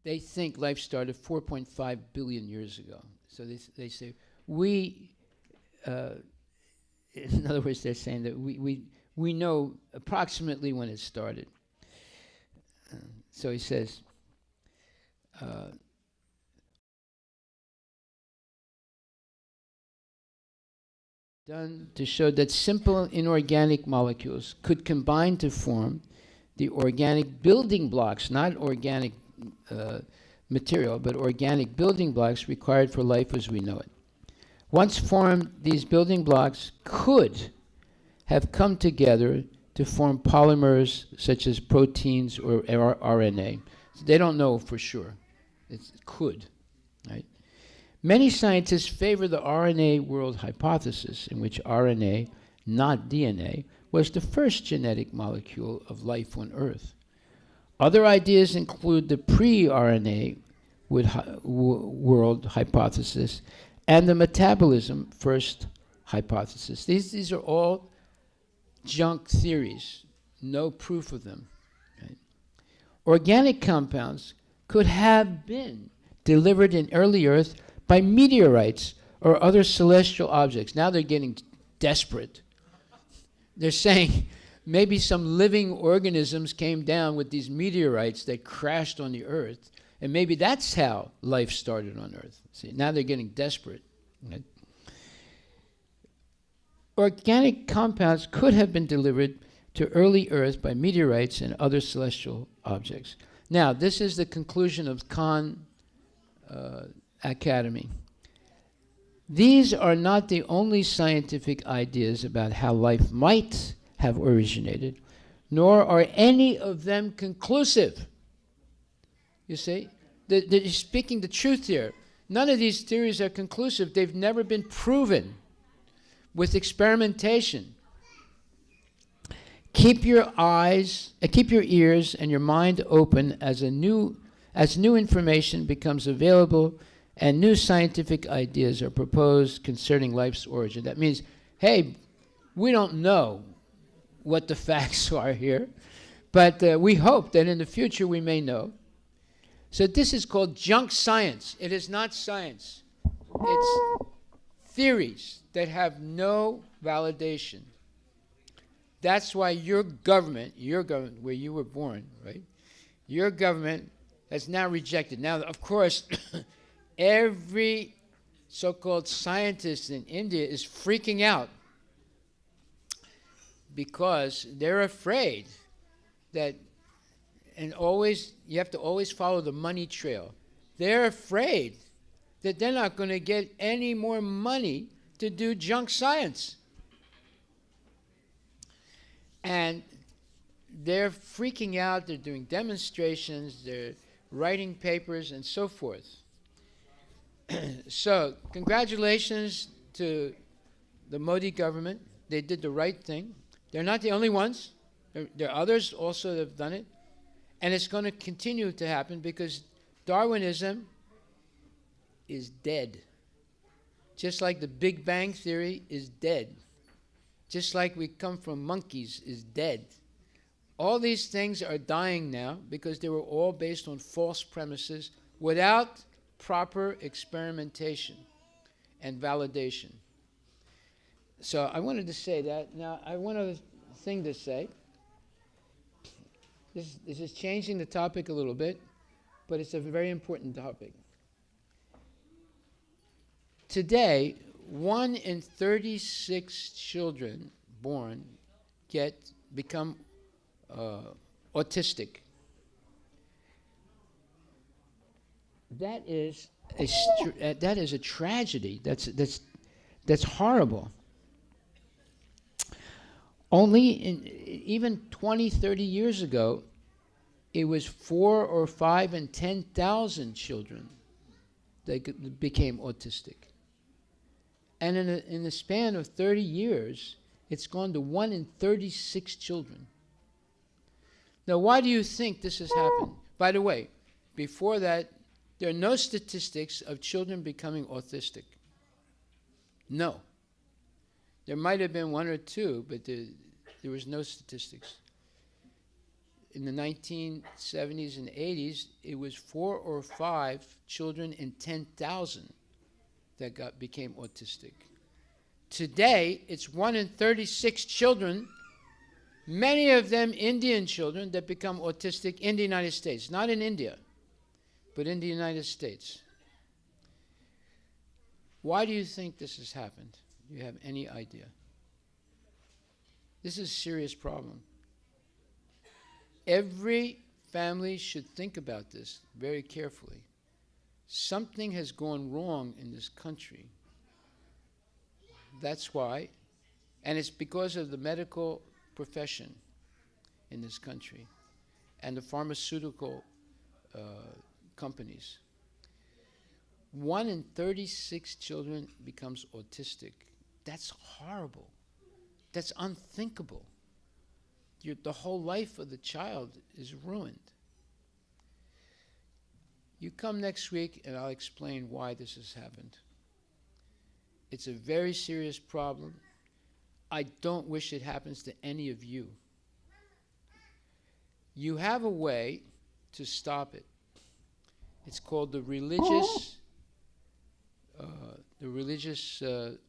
Speaker 1: They think life started 4.5 billion years ago. So they say, in other words, they're saying that we know approximately when it started. So he says, done to show that simple inorganic molecules could combine to form the organic building blocks, not organic material, but organic building blocks required for life as we know it. Once formed, these building blocks could have come together to form polymers such as proteins or RNA. So they don't know for sure. It could, right? Many scientists favor the RNA world hypothesis, in which RNA, not DNA, was the first genetic molecule of life on Earth. Other ideas include the pre-RNA world hypothesis and the metabolism first hypothesis. These are all junk theories, no proof of them. Right? Organic compounds could have been delivered in early Earth by meteorites or other celestial objects. Now they're getting desperate. They're saying maybe some living organisms came down with these meteorites that crashed on the earth, and maybe that's how life started on earth. See, now they're getting desperate. Right? Organic compounds could have been delivered to early earth by meteorites and other celestial objects. Now, this is the conclusion of Khan Academy. These are not the only scientific ideas about how life might have originated, nor are any of them conclusive. You see? They're speaking the truth here. None of these theories are conclusive. They've never been proven with experimentation. Keep your ears and your mind open as new information becomes available and new scientific ideas are proposed concerning life's origin. That means, hey, we don't know what the facts are here, but we hope that in the future we may know. So this is called junk science. It is not science. It's theories that have no validation. That's why your government, where you were born, right? Your government has now rejected. Now, of course, every so-called scientist in India is freaking out because they're afraid that, and always, you have to always follow the money trail. They're afraid that they're not going to get any more money to do junk science. And they're freaking out, they're doing demonstrations, they're writing papers, and so forth. So, congratulations to the Modi government. They did the right thing. They're not the only ones. There are others also that have done it. And it's going to continue to happen because Darwinism is dead. Just like the Big Bang Theory is dead. Just like we come from monkeys is dead. All these things are dying now because they were all based on false premises without proper experimentation and validation. So I wanted to say that. Now, I have one other thing to say. This is changing the topic a little bit, but it's a very important topic. Today, 1 in 36 children born become autistic. That is a tragedy. That's horrible. Only even 20, 30 years ago, it was 4 or 5 in 10,000 children that became autistic. And in the span of 30 years, it's gone to 1 in 36 children. Now, why do you think this has happened? By the way, before that, there are no statistics of children becoming autistic. No. There might have been 1 or 2, but there was no statistics. In the 1970s and 80s, it was 4 or 5 children in 10,000 that became autistic. Today, it's 1 in 36 children, many of them Indian children, that become autistic in the United States. Not in India, but in the United States. Why do you think this has happened? Do you have any idea? This is a serious problem. Every family should think about this very carefully. Something has gone wrong in this country. That's why, and it's because of the medical profession in this country and the pharmaceutical companies. 1 in 36 children becomes autistic. That's horrible. That's unthinkable. The whole life of the child is ruined. You come next week and I'll explain why this has happened. It's a very serious problem. I don't wish it happens to any of you. You have a way to stop it. It's called the religious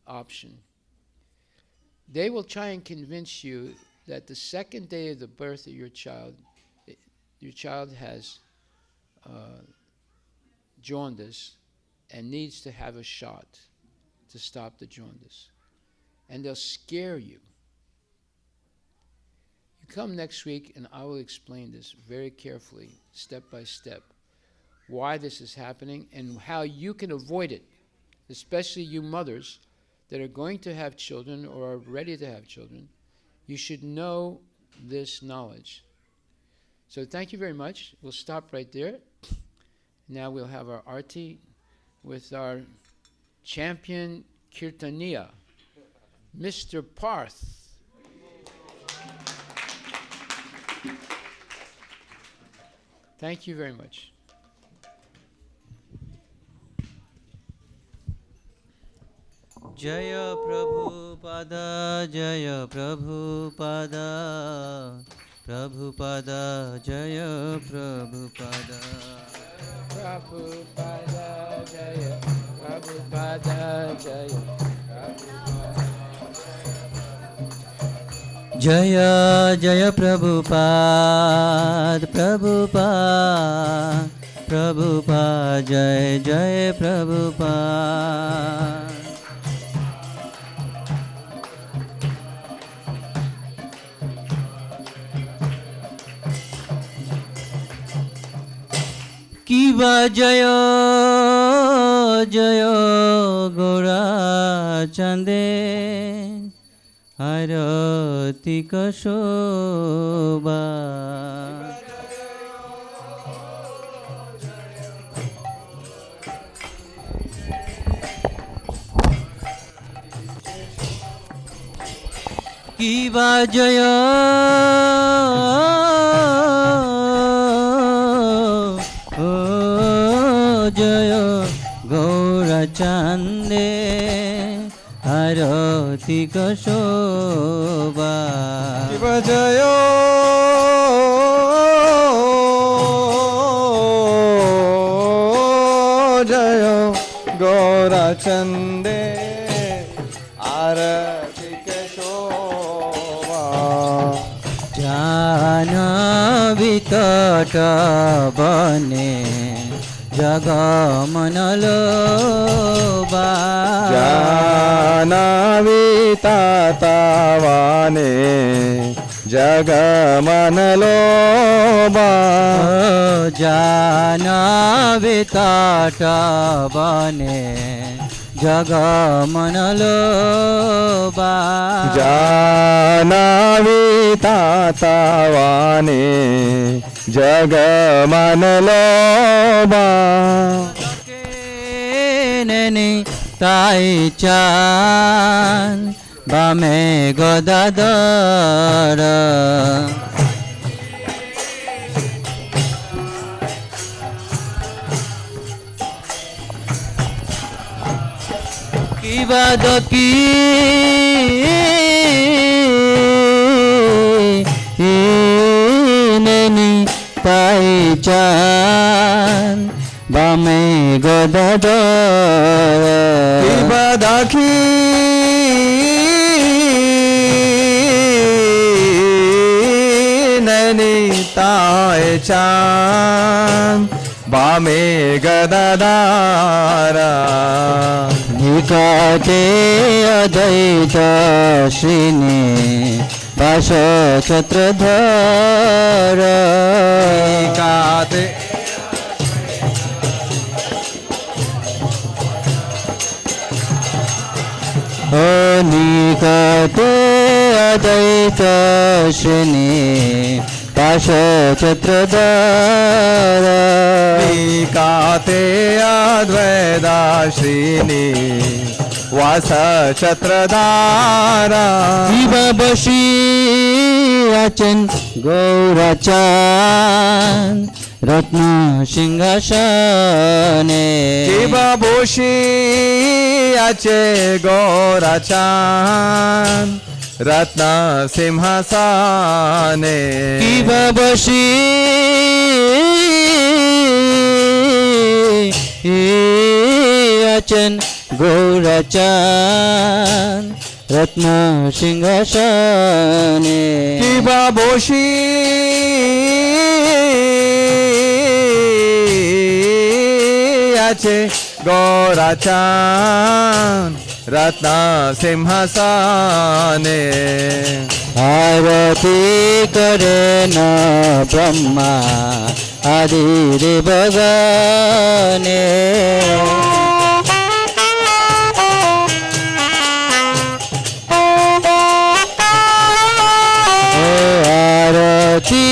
Speaker 1: option. They will try and convince you that the second day of the birth of your child has jaundice and needs to have a shot to stop the jaundice. And they'll scare you. You come next week and I will explain this very carefully, step by step, why this is happening and how you can avoid it, especially you mothers that are going to have children or are ready to have children. You should know this knowledge. So thank you very much. We'll stop right there. Now we'll have our arti with our champion Kirtaniya, Mr. Parth. Thank you very much.
Speaker 4: Jaya Prabhupada, Jaya Prabhupada, Prabhupada, Jaya Prabhupada.
Speaker 1: Prabhupada Jaya, Prabhupada Jaya,
Speaker 4: Jaya Jaya Prabhupada, Prabhupada, Prabhupada, Jaya Jaya Prabhupada. Kiva Jaya Jaya Gora Chande Arati Kashoba. Kiva Jaya Jaya Gaura Chande Arati Kashoba.
Speaker 5: Kiva Jaya Jaya Gaura Chande Arati Kashoba.
Speaker 4: Jana Vitata Bane Jagamanaloba.
Speaker 5: Janavitatawane Jagamanaloba.
Speaker 4: Janavitatabane Jagamanaloba.
Speaker 5: Janavitatawane Jagamanaloba.
Speaker 4: Neni Taichan Bame Godadara. Kivadoki Neni Taichan Bame Godadara.
Speaker 5: Kibadaki Nani Taichan Bame Gadadara.
Speaker 4: Nikate Adaita Shrini Pasha Chatradhara.
Speaker 5: Nikate
Speaker 4: Nikate Adaita Shrini Pasha Chatradhara.
Speaker 5: Nikate Advaita Shrini Vasa Chatradhara.
Speaker 4: Kiva Bashi Achan Gaurachan Ratna Singhasane.
Speaker 5: Kiva Boshi Ache Gorachan Ratna Simhasane.
Speaker 4: Kiva Bashi Achan गौरचान रत्न सिंहासने
Speaker 5: किबा बोशी याचे गौराचान रत्न सिंहासने
Speaker 4: आरती करे न ब्रह्मा आदि देवगणे आरती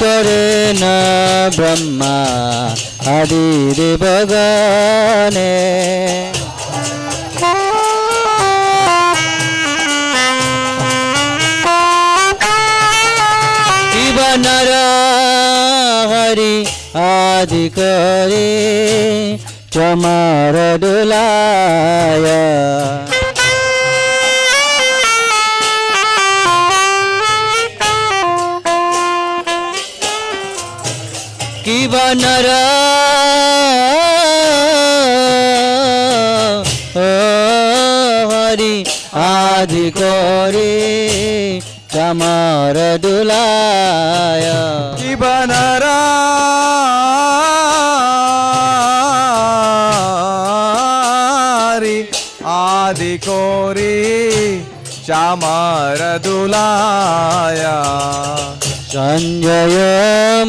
Speaker 4: करे न ब्रह्मा आदि देवगणे नर हरि आदि करे चमार डुलाय किब नर हरि आदि करे चमार डुलाय
Speaker 5: किबनरा आदि कोरी चामार दुलाया
Speaker 4: संजय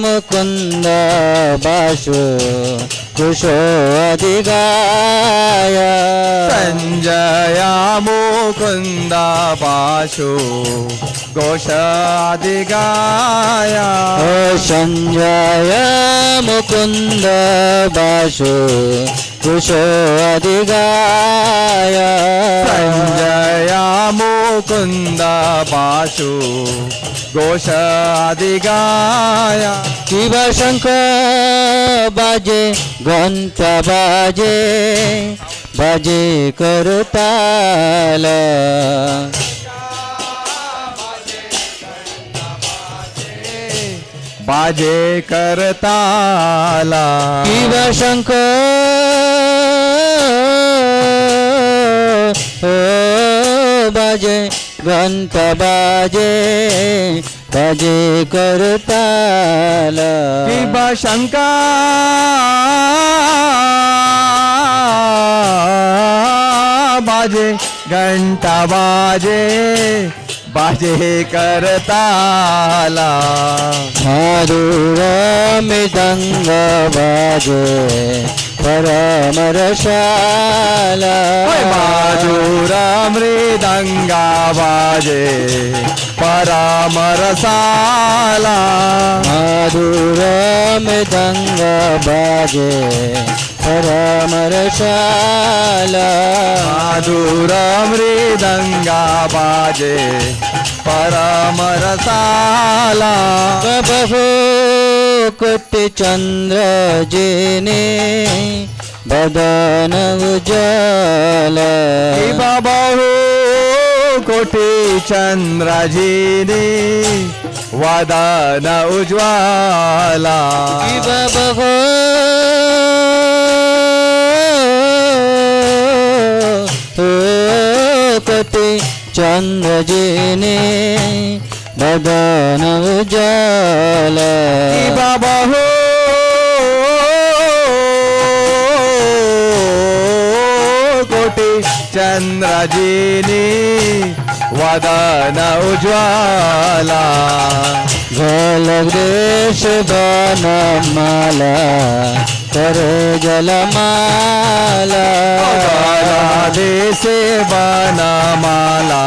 Speaker 4: मुकुंद बासु कुशो अधिगाय
Speaker 5: संजय मुकुंद पाशु घोषादिगाया
Speaker 4: संजय मुकुंद बासु कुशो अधिगाय
Speaker 5: संजय मुकुंद पाशु घोषादिगाया
Speaker 4: शिव शंख बाजे घंटा बाजे बाजे करताल
Speaker 5: बाजे करताला
Speaker 4: शिव शंख बाजे घंटा बाजे बाजे करताल
Speaker 5: किबा शंका बाजे घंटा बाजे बाजे करताला
Speaker 4: मधुर मृदंग बाजे परमरशाला
Speaker 5: मधुर मृदंगा बाजे परामरसाला
Speaker 4: मधुर मृदंग बाजे परमरशाला
Speaker 5: मधुर मृदंगा बाजे परमरसाला
Speaker 4: बहु कोटि चंद्र जिने बदन उज्ज्वल
Speaker 5: बहु कोटि चंद्रजीने वदन उज्ज्वला
Speaker 4: बहु कोटि चंद्र जिने बदन उज्ज्वल
Speaker 5: बहु कोटि चंद्रजीने वदन उज्ज्वला
Speaker 4: जलदेश बनमाला करे जलमाला
Speaker 5: देशे बनमाला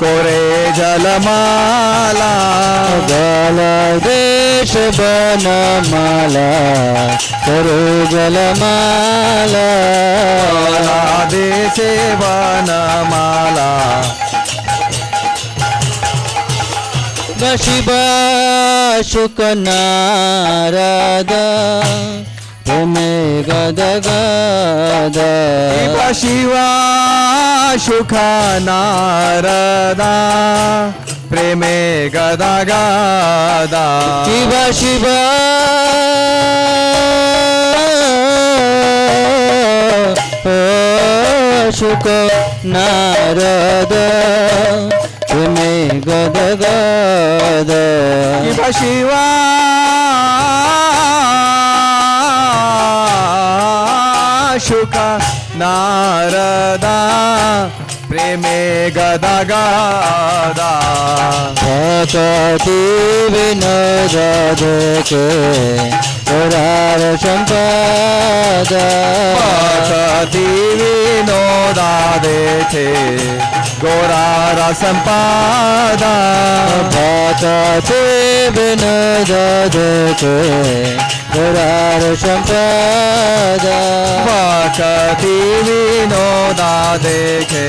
Speaker 5: कोरे जलमाला
Speaker 4: जलदेश बनमाला करे जलमाला
Speaker 5: देशे बनमाला
Speaker 4: शिव शुक नारद प्रेमे गद गद
Speaker 5: शिवा सुख नारदा प्रेमे गदा गदा
Speaker 4: शिव शिव ओ शुक नारद प्रेमे गद गद
Speaker 5: किंवा शिवा शुक नारदा प्रेमे गदा गदा
Speaker 4: भक्ति विनोद देखे पुरार संपद
Speaker 5: भक्ति विनोदा देखे गौरार संपादा
Speaker 4: भक्ति विनोद देखे पुरार संपद
Speaker 5: भक्ति विनोदा देखे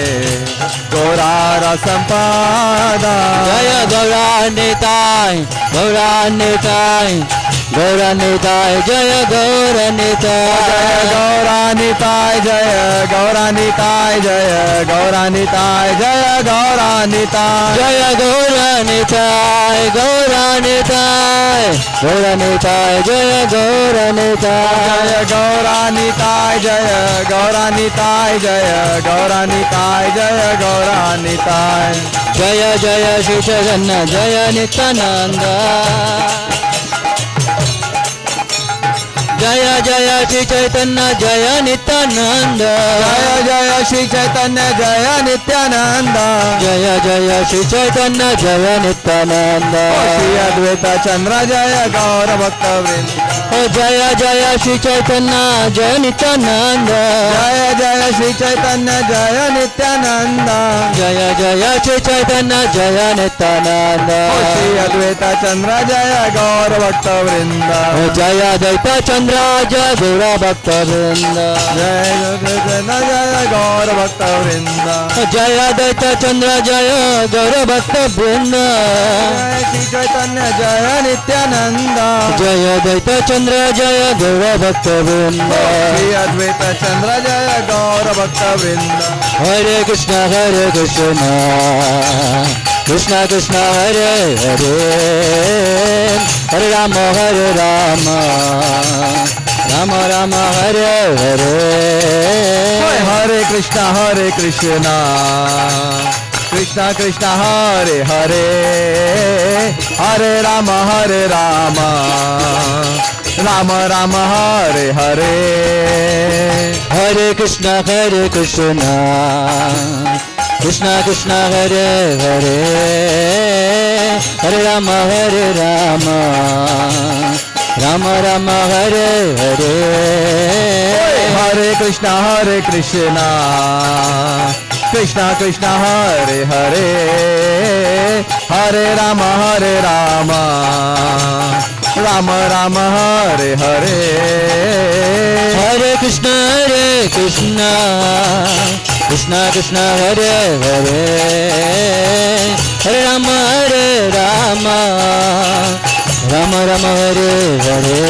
Speaker 5: गौरार संपादा
Speaker 4: जय गौरानिताय गौरानिताय गौरानिताय जय गौरानिताय
Speaker 5: गौरानिताय जय गौरानिताय जय गौरानिताय जय गौरानिताय
Speaker 4: जय गौरानिताय गौरानिताय गौरानिताय जय गौरानिताय
Speaker 5: जय गौरानिताय जय गौरानिताय जय गौरानिताय जय गौरानिताय
Speaker 4: जय जय श्री चैतन्य जय नित्यानंद जय जय श्री चैतन्य जय नित्यानंद
Speaker 5: जय जय श्री चैतन्य जय नित्यानंद
Speaker 4: जय जय श्री चैतन्य जय नित्यानंद
Speaker 5: श्री अद्वैत चंद्र जय गौर भक्त वृंद
Speaker 4: जय जय श्री चैतन्य जय नित्यानंद
Speaker 5: जय जय श्री चैतन्य जय नित्यानंद
Speaker 4: जय जय श्री चैतन्य जय नित्यानंद
Speaker 5: श्री अद्वैत चंद्र जय गौर भक्त वृंद
Speaker 4: जय अद्वैत चंद्र जय गौर भक्त वृंद
Speaker 5: जय जय गौर भक्त वृंद
Speaker 4: जय अद्वैत चंद्र जय गौर भक्त वृंद
Speaker 5: जय श्री चैतन्य जय नित्यानंद
Speaker 4: जय अद्वैत चंद्र जय गौर भक्त वृंद
Speaker 5: श्री अद्वैत चंद्र जय गौर भक्त वृंद
Speaker 4: हरे Krishna Krishna Krishna Hare Hare Hare Ram Ram Ram Hare Hare
Speaker 5: Hare Krishna Krishna Krishna Hare Hare Hare Ram Ram Ram Hare Hare
Speaker 4: Hare Krishna Krishna Krishna Hare Hare Hare Ram Ram Ram Hare Hare
Speaker 5: Hare Krishna Krishna Krishna Hare Hare Hare Ram Ram Ram Hare Hare
Speaker 4: Hare Krishna Krishna Krishna Hare Hare Hare Ram Ram Ram Hare Hare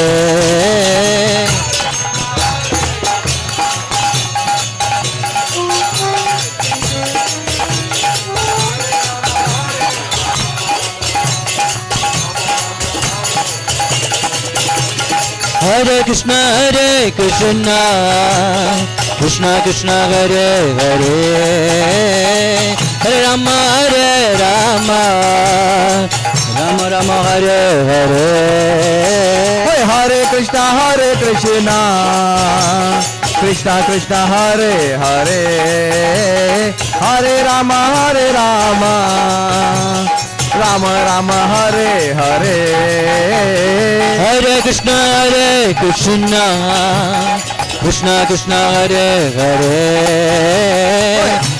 Speaker 4: Hare Krishna Krishna Krishna Hare Hare Hare Ram Ram Ram Hare Hare
Speaker 5: Hare Krishna Krishna Krishna Hare Hare Hare Ram Ram Ram Hare Hare
Speaker 4: Hare Krishna Krishna Hare Hare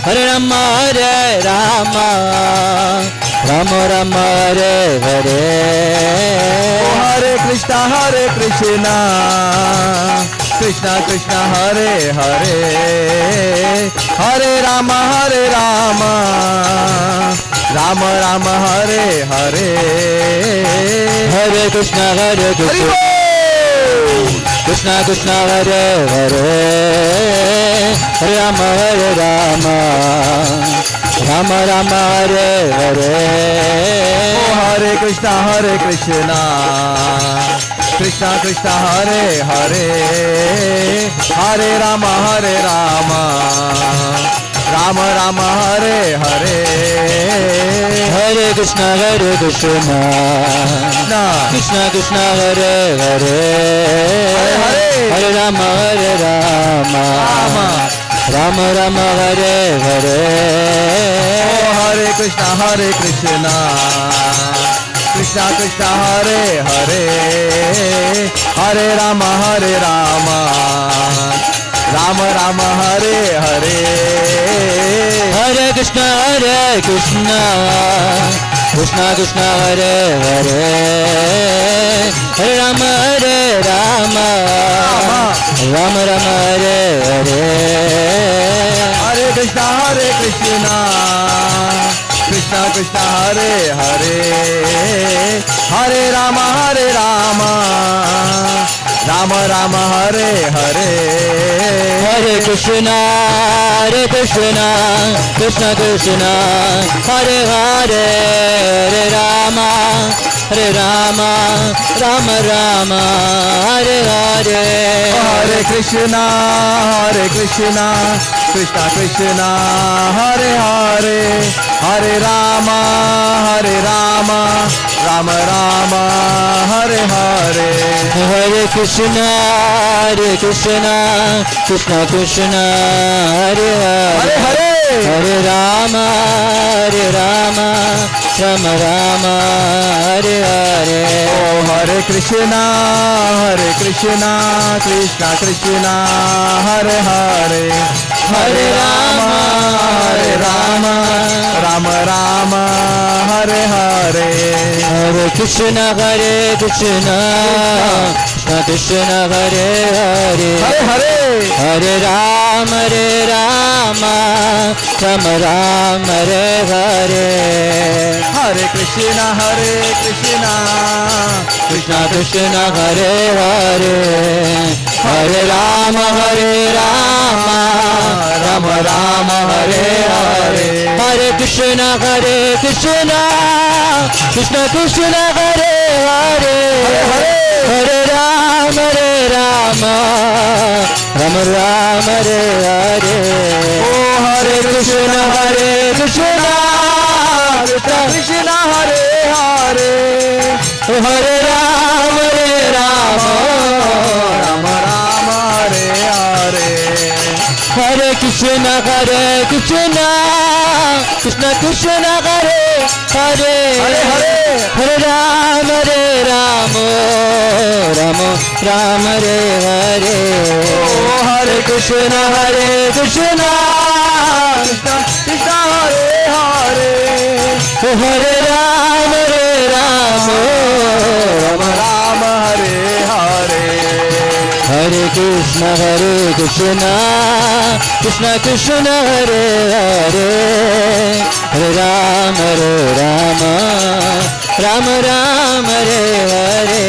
Speaker 4: Hare Ram Ram Hare Hare
Speaker 5: Hare Krishna Krishna Krishna Hare Hare Hare Ram Ram Ram Hare Hare
Speaker 4: Hare Krishna Krishna Hare Hare Hare Ram Ram Hare Hare
Speaker 5: Hare Krishna Krishna Krishna Hare Hare Hare Ram Ram Ram Hare Hare
Speaker 4: Hare Krishna Krishna Krishna Hare Hare Hare Rama Rama Rama Hare Hare
Speaker 5: हरे Krishna Krishna Krishna Hare Hare Hare Ram Ram Ram Hare Hare
Speaker 4: Hare Krishna Krishna Krishna Hare Hare Hare Rama Rama Rama Hare Hare
Speaker 5: हरे Krishna Krishna Krishna Hare Hare Hare Ram Ram Ram Hare Hare
Speaker 4: Hare Krishna Krishna Krishna Hare Hare Hare Rama Rama Rama Hare Hare
Speaker 5: हरे Krishna Krishna Krishna Hare Hare Hare Ram Ram Ram Hare Hare
Speaker 4: Hare Krishna Krishna Krishna Hare
Speaker 5: हरे
Speaker 4: Hare
Speaker 5: हरे
Speaker 4: Hare Rama Rama Hare Hare
Speaker 5: ओ हरे Krishna Krishna Krishna Hare Hare Hare Ram Ram Hare Hare
Speaker 4: Hare Krishna Krishna Hare Hare
Speaker 5: Hare Hare
Speaker 4: Hare Rama Rama Hare Hare
Speaker 5: हरे Krishna
Speaker 4: Krishna Krishna Hare Hare Hare Rama Rama Hare Hare Hare Krishna Krishna Krishna Hare Hare Hare Rama Rama Hare Hare
Speaker 5: ओ हरे
Speaker 4: Krishna
Speaker 5: Krishna Hare Hare
Speaker 4: Hare Rama
Speaker 5: Ram Hare Hare
Speaker 4: Hare Krishna Krishna Krishna Hare Hare
Speaker 5: Hare Hare
Speaker 4: Hare Rama Rama Hare Hare
Speaker 5: ओ हरे
Speaker 4: Krishna
Speaker 5: Krishna Hare Hare
Speaker 4: Hare Rama
Speaker 5: Ram Hare Hare
Speaker 4: Hare Krishna Krishna Krishna Hare Hare Hare Rama Rama Hare Hare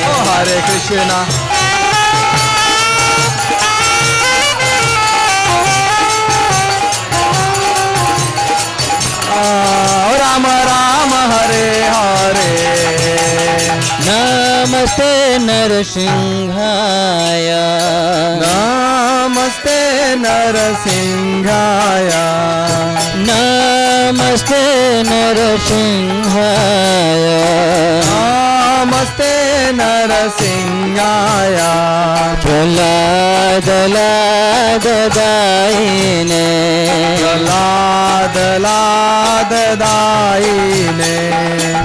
Speaker 5: ओ हरे Krishna Ram Hare Hare
Speaker 4: Namaste Narasimhaya
Speaker 5: नमस्ते नरसिंहाय
Speaker 4: Namaste Narasimhaya
Speaker 5: नमस्ते नरसिंहाय
Speaker 4: Daine
Speaker 5: लाद दायिने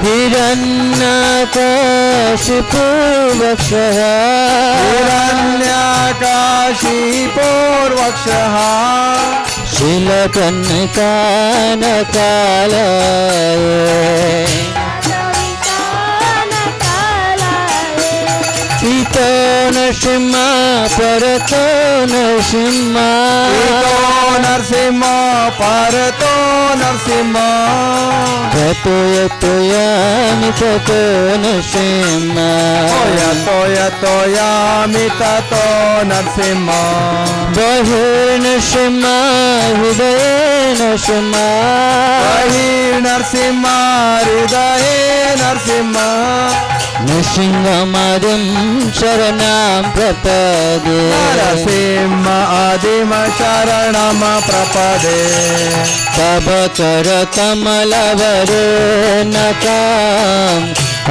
Speaker 4: Hiranyakashipu Vakshah
Speaker 5: हिरण्यकाशीपूर्वक्षः
Speaker 4: Shilakankanakalaya Pito Narasimha Parato Narasimha
Speaker 5: ईतो Narasimha परतो Narasimha
Speaker 4: Tato Yatoyami Tato Narasimha
Speaker 5: यतो ततो Narasimha
Speaker 4: Bahir Narasimha Hridaye Narasimha
Speaker 5: वही नरसिंह हृदय नरसिंह
Speaker 4: नृसिंहमादिं शरणं प्रपदे
Speaker 5: नरसिंह आदिम शरणम प्रपदे
Speaker 4: तव करकमलवरे नकाम्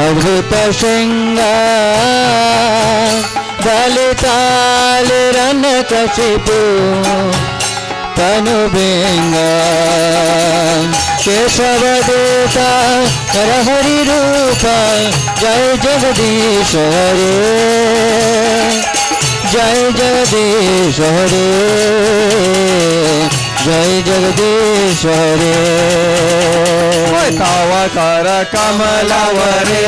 Speaker 4: अद्भुतशृङ्ग दलितालिरन्यकशिपु तनुभृङ्ग केशवदूता हरहरिरूप जय जगदीश हरे जय जगदीश हरे जय जगदीश हरे
Speaker 5: तव कर कमलवरे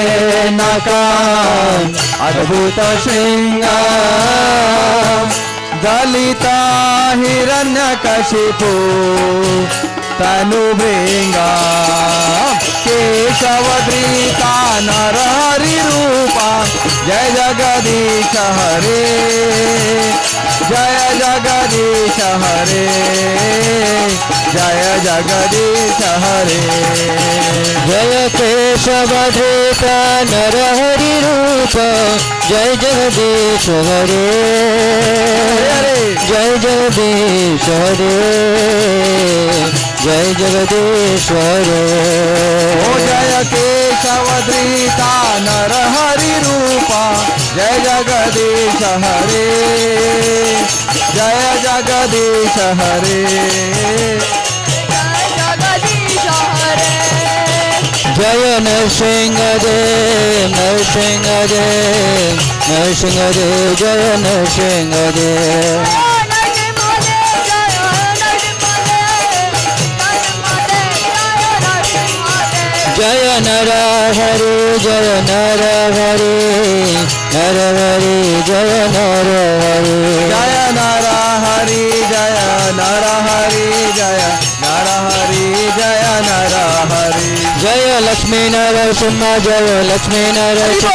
Speaker 5: नकाम् अद्भुत शृङ्ग दलिता हिरण्यकशिपु तनुभृङ्गा केशवधृता नरहरिरूपा जय जगदीश हरे जय जगदीश हरे जय जगदीश हरे
Speaker 4: जय केशवधृता नरहरिरूप जय जगदीश हरे जय जगदीश हरे जय जगदीश हरे
Speaker 5: ओ जय केशवधृता नरहरिरूपा जय जगदीश हरे जय जगदीश हरे
Speaker 4: जय नरसिंहदेव नरसिंहदेव नरसिंहदेव जय नरसिंहदेव जय नर हरि जय नर हरि नर हरि जय नर हरि
Speaker 5: जय नर हरि जय नर हरि जय नर हरि जय नर हरि
Speaker 4: जय लक्ष्मी नरसिंह जय लक्ष्मी नरसिंह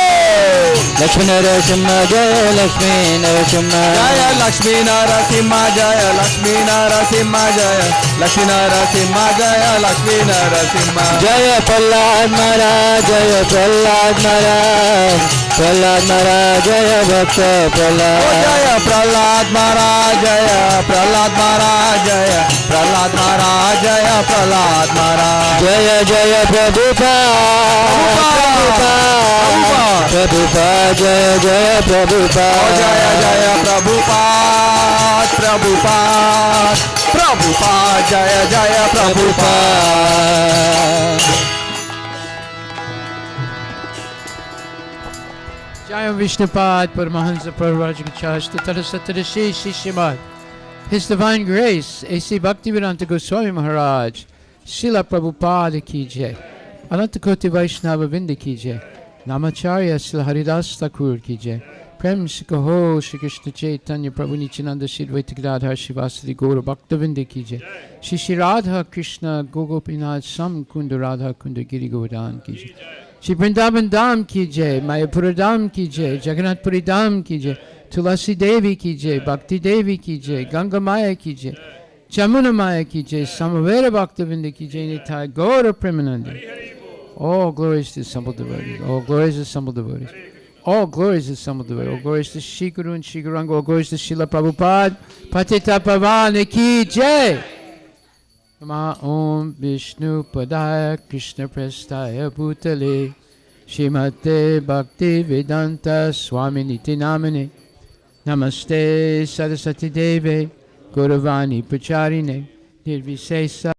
Speaker 4: लक्ष्मी नरसिंह जय लक्ष्मी नरसिंह
Speaker 5: जय लक्ष्मी नरसिंह जय लक्ष्मी नरसिंह जय लक्ष्मी नरसिंह जय लक्ष्मी नरसिंह
Speaker 4: जय प्रहलाद महाराज जय प्रहलाद महाराज प्रहलाद महाराज जय भक्त प्रहलाद
Speaker 5: जय प्रहलाद महाराज जय प्रहलाद महाराज जय प्रहलाद महाराज जय प्रहलाद महाराज
Speaker 4: जय जय प्रभुपाद प्रभुपाद जय जय प्रभुपाद
Speaker 5: जय जय प्रभुपाद प्रभुपाद प्रभुपाद जय जय Prabhupada
Speaker 1: Jai Vishnupad Paramahansa Parvarajikachashta Tadasatadashi Shishimad. His Divine Grace, A.C. Bhaktivedanta Goswami Maharaj, Srila Prabhupada Ki Jai, Anantakoti Vaishnava Vinda Ki Jai, Namacharya Srila Haridas Thakur Ki Jai, Prem Sikaho Shri Krishna Chaitanya Prabhu Nityananda Shri Advaita Gadadhar Shivasadi Gaura Bhakta Vinda Ki Jai, Shri Shri Radha Krishna Gogopinath Sam Kunda Radha Kunda Giri Govardhan Ki Jai, Shri Vrindavan Dham Ki Jai, Mayapura Dham Ki Jai, Jagannath Puri Dham Ki Jai, Tulasi Devi Ki Jai, Bhakti Devi Ki Jai, Ganga Maya Ki Jai, Jamuna Maya Ki Jai, Samaveda Bhaktavinda Ki Jai, Nitai Gaura Premanandi. All glories to assembled devotees, all glories to assembled devotees, all glories to assembled devotees, all glories to Shri Guru and Shri Gauranga, all glories to Srila Prabhupada, Patita Pavana Ki Jai. Nama Om Vishnu Padaya Krishna Prestaya Bhutale Shrimate Bhakti Vedanta Swami Niti Namane Namaste Saraswati Deve Gauravani Pracharine Nirvisesa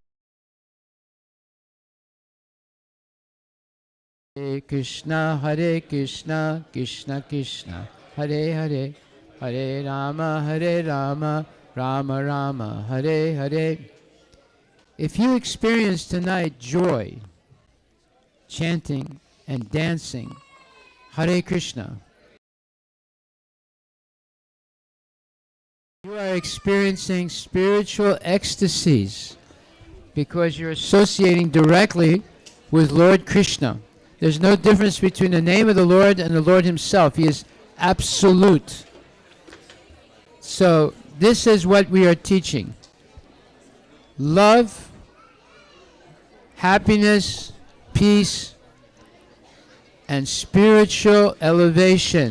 Speaker 1: Hare Krishna Krishna Krishna Hare Hare Hare Rama Rama Rama Hare Hare. If you experience tonight joy, chanting and dancing Hare Krishna, you are experiencing spiritual ecstasies because you're associating directly with Lord Krishna. There's no difference between the name of the Lord and the Lord himself. He is absolute. So this is what we are teaching. Love, happiness, peace, and spiritual elevation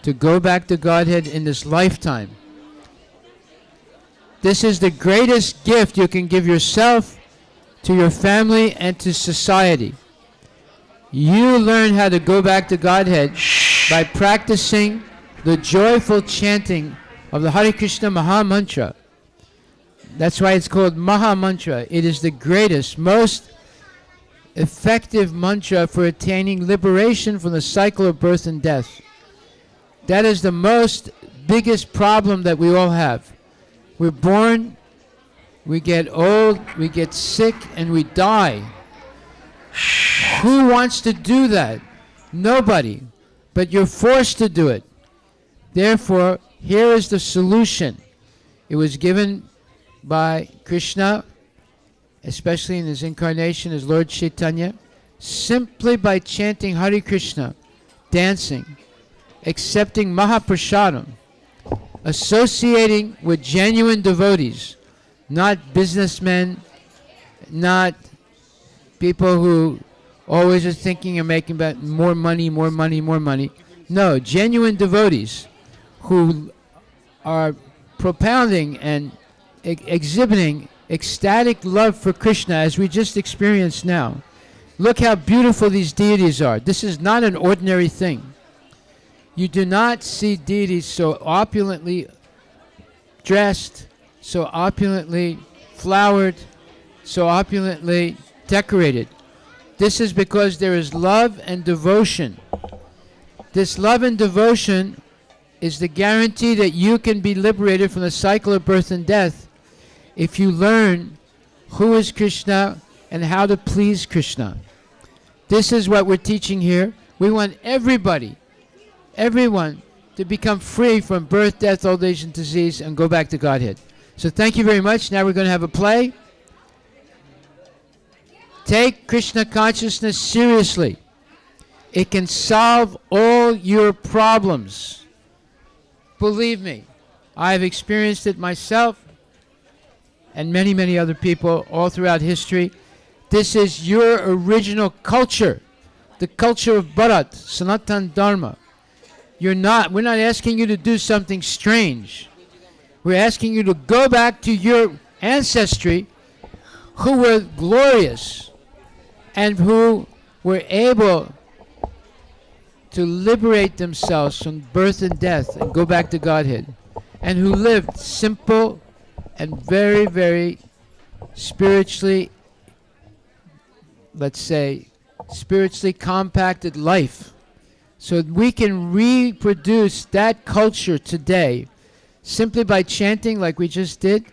Speaker 1: to go back to Godhead in this lifetime. This is the greatest gift you can give yourself, to your family, and to society. You learn how to go back to Godhead by practicing the joyful chanting of the Hare Krishna Maha Mantra. That's why it's called Maha Mantra. It is the greatest, most effective mantra for attaining liberation from the cycle of birth and death. That is the most biggest problem that we all have. We're born, we get old, we get sick, and we die. Who wants to do that? Nobody. But you're forced to do it. Therefore, here is the solution. It was given by Krishna, especially in his incarnation as Lord Chaitanya, simply by chanting Hare Krishna, dancing, accepting Mahaprasadam, associating with genuine devotees, not businessmen, not people who always are thinking and making about more money, more money, more money. No, genuine devotees who are propounding and exhibiting ecstatic love for Krishna as we just experienced now. Look how beautiful these deities are. This is not an ordinary thing. You do not see deities so opulently dressed, so opulently flowered, so opulently decorated. This is because there is love and devotion. This love and devotion is the guarantee that you can be liberated from the cycle of birth and death if you learn who is Krishna and how to please Krishna. This is what we're teaching here. We want everybody, everyone, to become free from birth, death, old age, and disease and go back to Godhead. So thank you very much. Now we're going to have a play. Take Krishna consciousness seriously. It can solve all your problems. Believe me, I've experienced it myself and many, many other people all throughout history. This is your original culture, the culture of Bharat, Sanatan Dharma. We're not asking you to do something strange. We're asking you to go back to your ancestry who were glorious and who were able to liberate themselves from birth and death and go back to Godhead, and who lived simple and very, very spiritually, let's say, spiritually compacted life. So we can reproduce that culture today simply by chanting like we just did,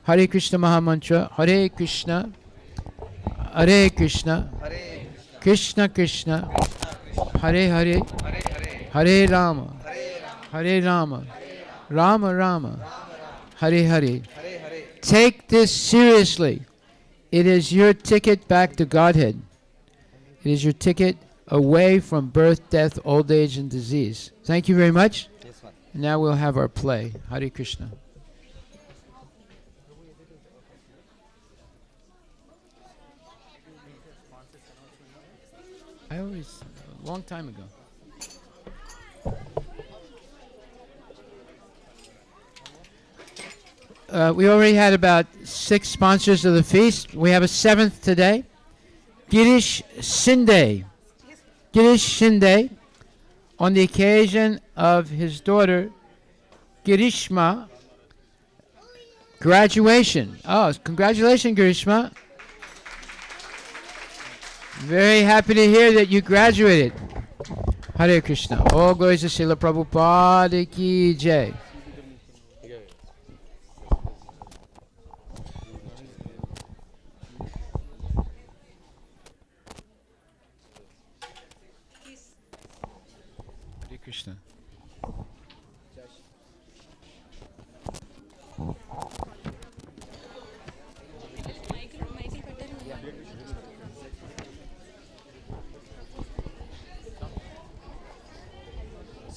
Speaker 1: Hare Krishna Maha Mantra, Hare Krishna, Hare Krishna, Krishna Krishna, Hare Hare, Hare Rama, Hare Rama, Rama Rama, Hare Hare. Take this seriously. It is your ticket back to Godhead. It is your ticket away from birth, death, old age, and disease. Thank you very much. And now we'll have our play. Hare Krishna. I always, a long time ago. We already had about 6 sponsors of the feast. We have a 7th today. Girish Shinde. Girish Shinde, on the occasion of his daughter Girishma graduation. Oh, congratulations, Girishma. Very happy to hear that you graduated. Hare Krishna. All glories to Srila Prabhupada ki jai. Hare Krishna.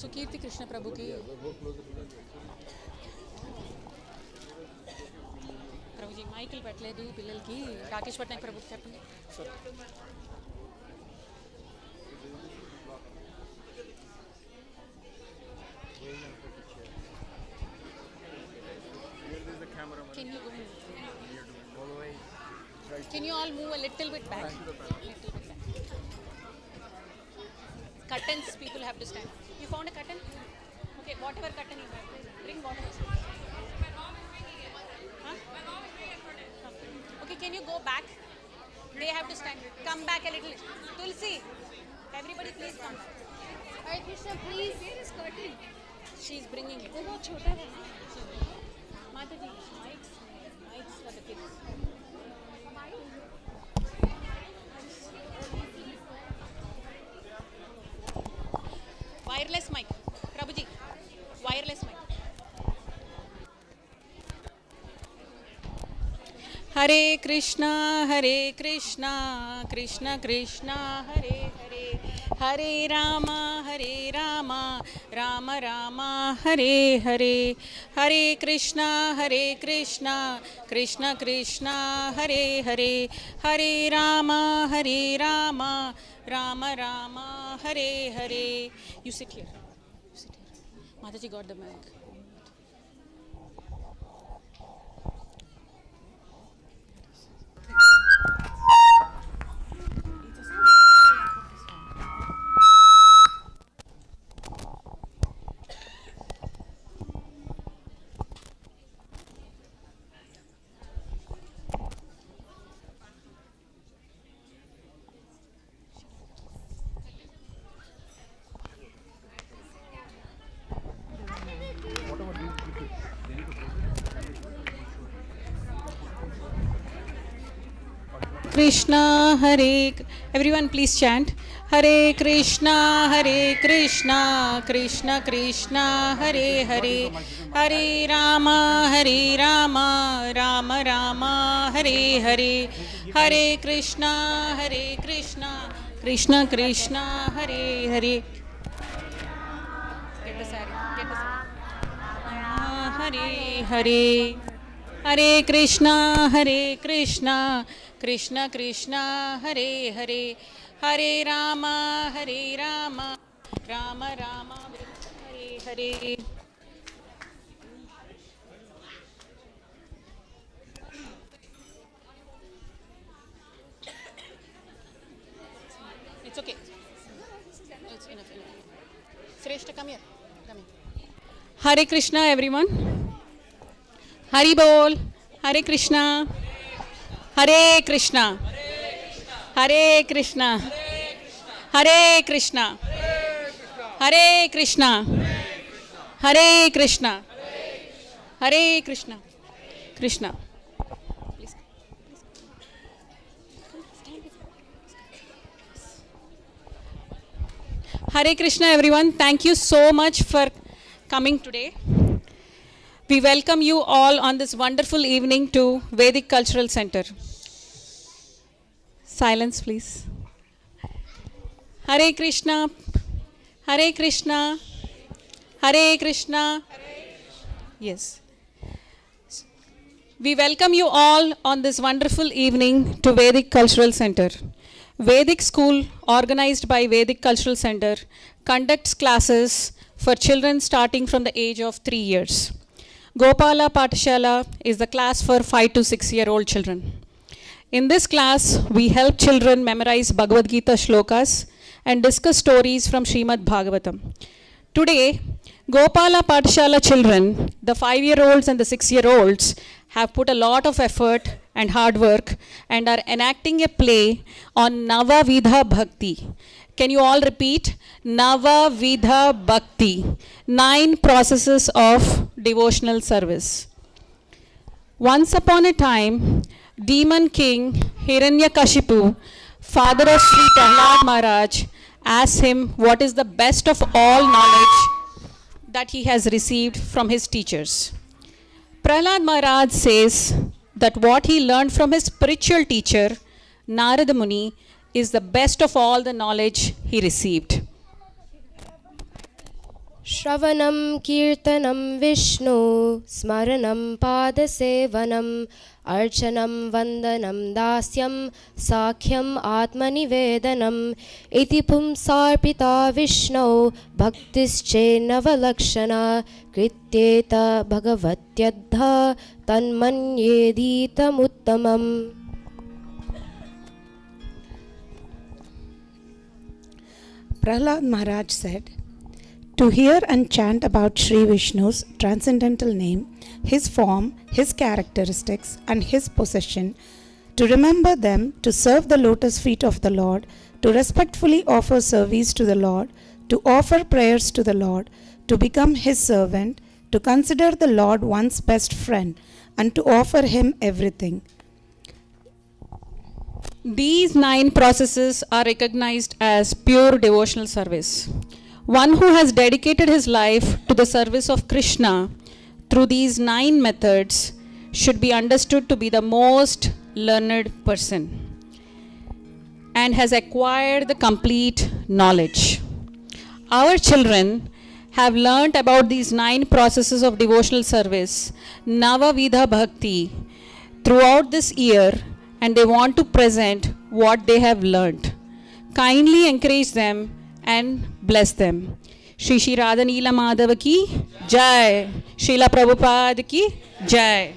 Speaker 6: So Keerthi Krishna ప్రభుకి ప్రభుజీ మైకులు పెట్టలేదు పిల్లలకి రాకేష్ పట్నాయక్ ప్రభుకి చెప్పండి Can you go? Can you all move a little bit back? Little bit back. Curtains, people have to stand. You found a curtain? Okay, whatever curtain you have, bring whatever. Huh? Okay, can you go back? They have to stand. Come back a little. Tulsi, everybody please come.
Speaker 7: Hare Krishna, please. Here is curtain.
Speaker 6: She is bringing it.
Speaker 7: वो छोटा है ना.
Speaker 6: Mataji, mics for the kids. Wireless mic. Prabhuji, wireless mic. Hare Krishna, Krishna Krishna, Hare Hare, Hare Rama, Rama Rama, Hare Hare, Hare Krishna, Krishna Krishna, Hare Hare, Hare Rama, Rama Rama, Hare Hare. You sit here. You sit here. Mataji got the mic. Krishna, Hare. Everyone, please chant. Hare Krishna, Krishna Krishna, Hare Hare, Hare Rama, Rama Rama, Hare Hare, Hare Krishna, Krishna Krishna, Hare Hare. Get the sari. Get the sari. Hare Hare, Hare Krishna, Krishna Krishna, Hare Hare, Hare Rama, Rama Rama, Hare Hare. It's okay. It's enough. Shrestha, come here. Come here. Hare Krishna, everyone. Hari Bol. Hare Krishna. Hare Krishna. Hare Krishna. Hare Krishna. Hare Krishna. Hare Krishna. Hare Krishna. Krishna. Please. Hare Krishna, everyone. Thank you so much for coming today. We welcome you all on this wonderful evening to Vedic Cultural Center. Silence, please. Hare Krishna. Hare Krishna. Hare Krishna. Yes. We welcome you all on this wonderful evening to Vedic Cultural Center. Vedic School, organized by Vedic Cultural Center, conducts classes for children starting from the age of 3 years. Gopala Pathshala is the class for 5 to 6 year old children. In this class, we help children memorize Bhagavad Gita shlokas and discuss stories from Srimad Bhagavatam. Today, Gopala Pathshala children, the 5-year-olds and the 6-year-olds, have put a lot of effort and hard work and are enacting a play on Navavidha Bhakti. Can you all repeat? Navavidha Bhakti. 9 processes of devotional service. Once upon a time, demon king Hiranyakashipu, father of Sri Prahlad Maharaj, asked him what is the best of all knowledge that he has received from his teachers. Prahlad Maharaj says that what he learned from his spiritual teacher, Narada Muni, is the best of all the knowledge he received.
Speaker 8: श्रवणं कीर्तनं विष्णु स्मरणं पादसेवनम् अर्चनं वन्दनं दास्यं साख्यम् आत्मनिवेदनम् इति पुंसार्पिता विष्णौ भक्तिश्चेन्नवलक्षणा कृत्येत भगवत्यद्धा तन्मन्येदीतमुत्तमम्.
Speaker 9: Prahlad Maharaj said, "To hear and chant about Sri Vishnu's transcendental name, his form, his characteristics, and his possession, to remember them, to serve the lotus feet of the Lord, to respectfully offer service to the Lord, to offer prayers to the Lord, to become his servant, to consider the Lord one's best friend, and to offer him everything."
Speaker 6: These 9 processes are recognized as pure devotional service. One who has dedicated his life to the service of Krishna through these 9 methods should be understood to be the most learned person and has acquired the complete knowledge. Our children have learnt about these 9 processes of devotional service, Navavidha Bhakti, throughout this year, and they want to present what they have learnt. Kindly encourage them and bless them. Shri Shri Radha Neela Madhava ki Jai. Srila Prabhupada ki Jai.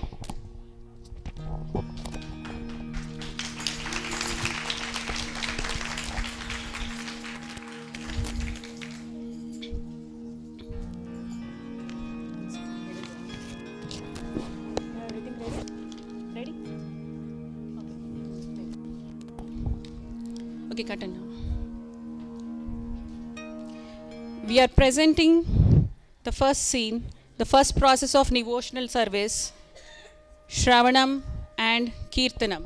Speaker 6: Okay, continue. We are presenting the first scene, the first process of devotional service, Shravanam and Kirtanam.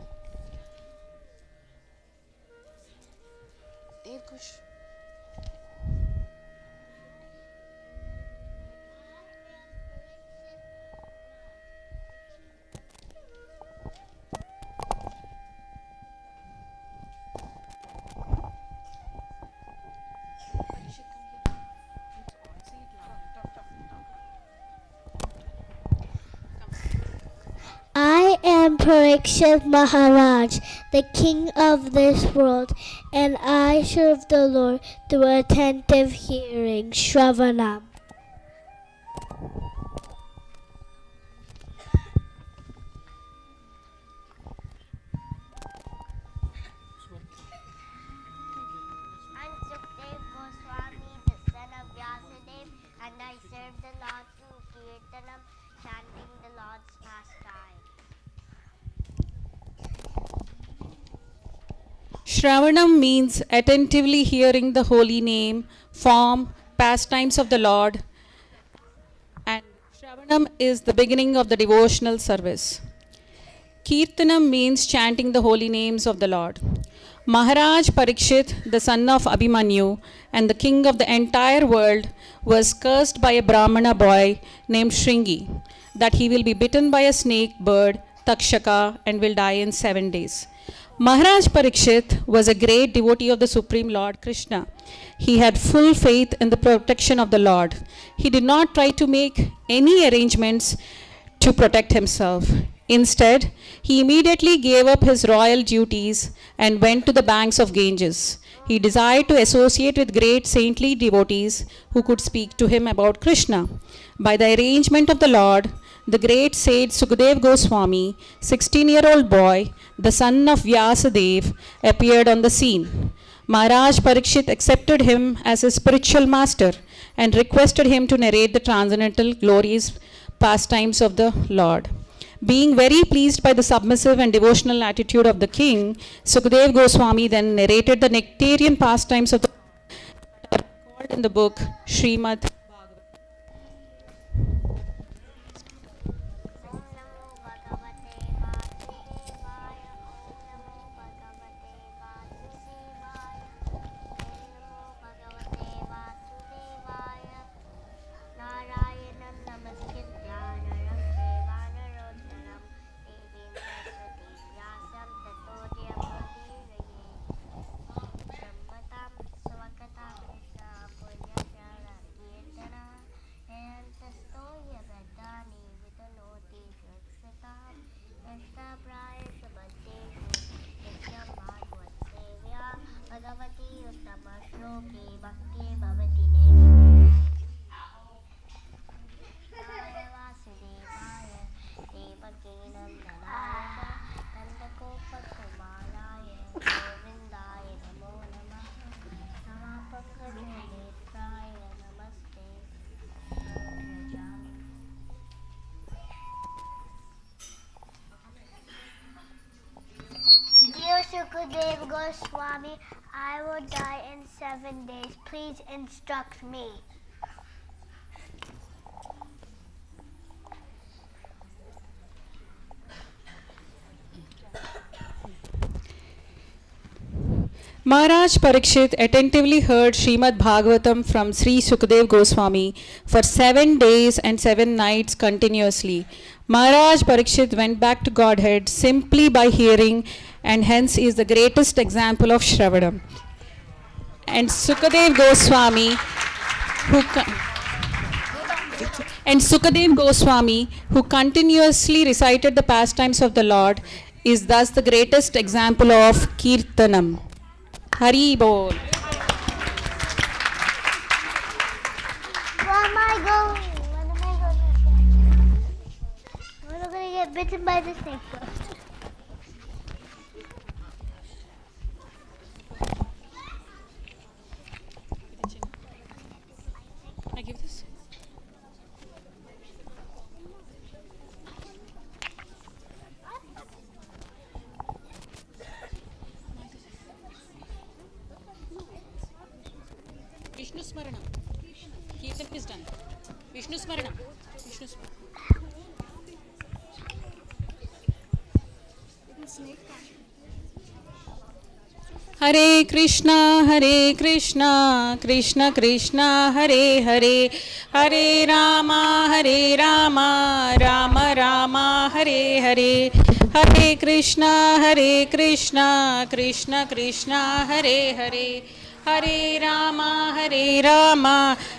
Speaker 7: I am Parikshit Maharaj, the king of this world, and I serve the Lord through attentive hearing, Shravanam.
Speaker 10: I'm Sukhdev Goswami, the son of Vyasadeva, and I serve the Lord through Kirtanam, chanting the Lord's pastime.
Speaker 6: Shravanam means attentively hearing the holy name, form, pastimes of the Lord, and Shravanam is the beginning of the devotional service. Kirtanam means chanting the holy names of the Lord. Maharaj Parikshit, the son of Abhimanyu and the king of the entire world, was cursed by a Brahmana boy named Shringi that he will be bitten by a snake bird, Takshaka, and will die in 7 days. Maharaj Parikshit was a great devotee of the Supreme Lord Krishna. He had full faith in the protection of the Lord. He did not try to make any arrangements to protect himself. Instead, he immediately gave up his royal duties and went to the banks of Ganges. He desired to associate with great saintly devotees who could speak to him about Krishna. By the arrangement of the Lord, the great sage Sukhdev Goswami, 16-year-old boy, the son of Vyasadeva, appeared on the scene. Maharaj Parikshit accepted him as his spiritual master and requested him to narrate the transcendental glorious pastimes of the Lord. Being very pleased by the submissive and devotional attitude of the king, Sukhdev Goswami then narrated the nectarian pastimes of the Lord that are recorded in the book Srimad Bhagavatam.
Speaker 10: Shastha-prayeshu bhakteshu nityam bhagavad-sevya Bhagavati uttama-shloke bhakti bhavati neshya Naya Vasudevaya Devaki Nandanaya Nandagopakumaraya Govindaya Namo Namah Namapankanetraya Namaste Sarvajami. Dear Sukadev Goswami, I will die in 7 days. Please instruct me.
Speaker 6: Maharaj Parikshit attentively heard Srimad Bhagavatam from Sri Sukadev Goswami for 7 days and 7 nights continuously. Maharaj Parikshit went back to Godhead simply by hearing, and hence is the greatest example of Shravanam. And Sukadev Goswami, who continuously recited the pastimes of the Lord, is thus the greatest example of Kirtanam. Hari Bol.
Speaker 10: Where am I going? When am I going? We're not going to get bitten by the snake first.
Speaker 6: I give this. Vishnu Smaranam. Kirtan is done. Vishnu Smaranam. Vishnu Smaranam. Hare Krishna, Krishna Krishna, Hare Hare, Hare Rama, Rama Rama, Hare Hare, Hare Krishna, Krishna Krishna, Hare Hare, Hare Rama,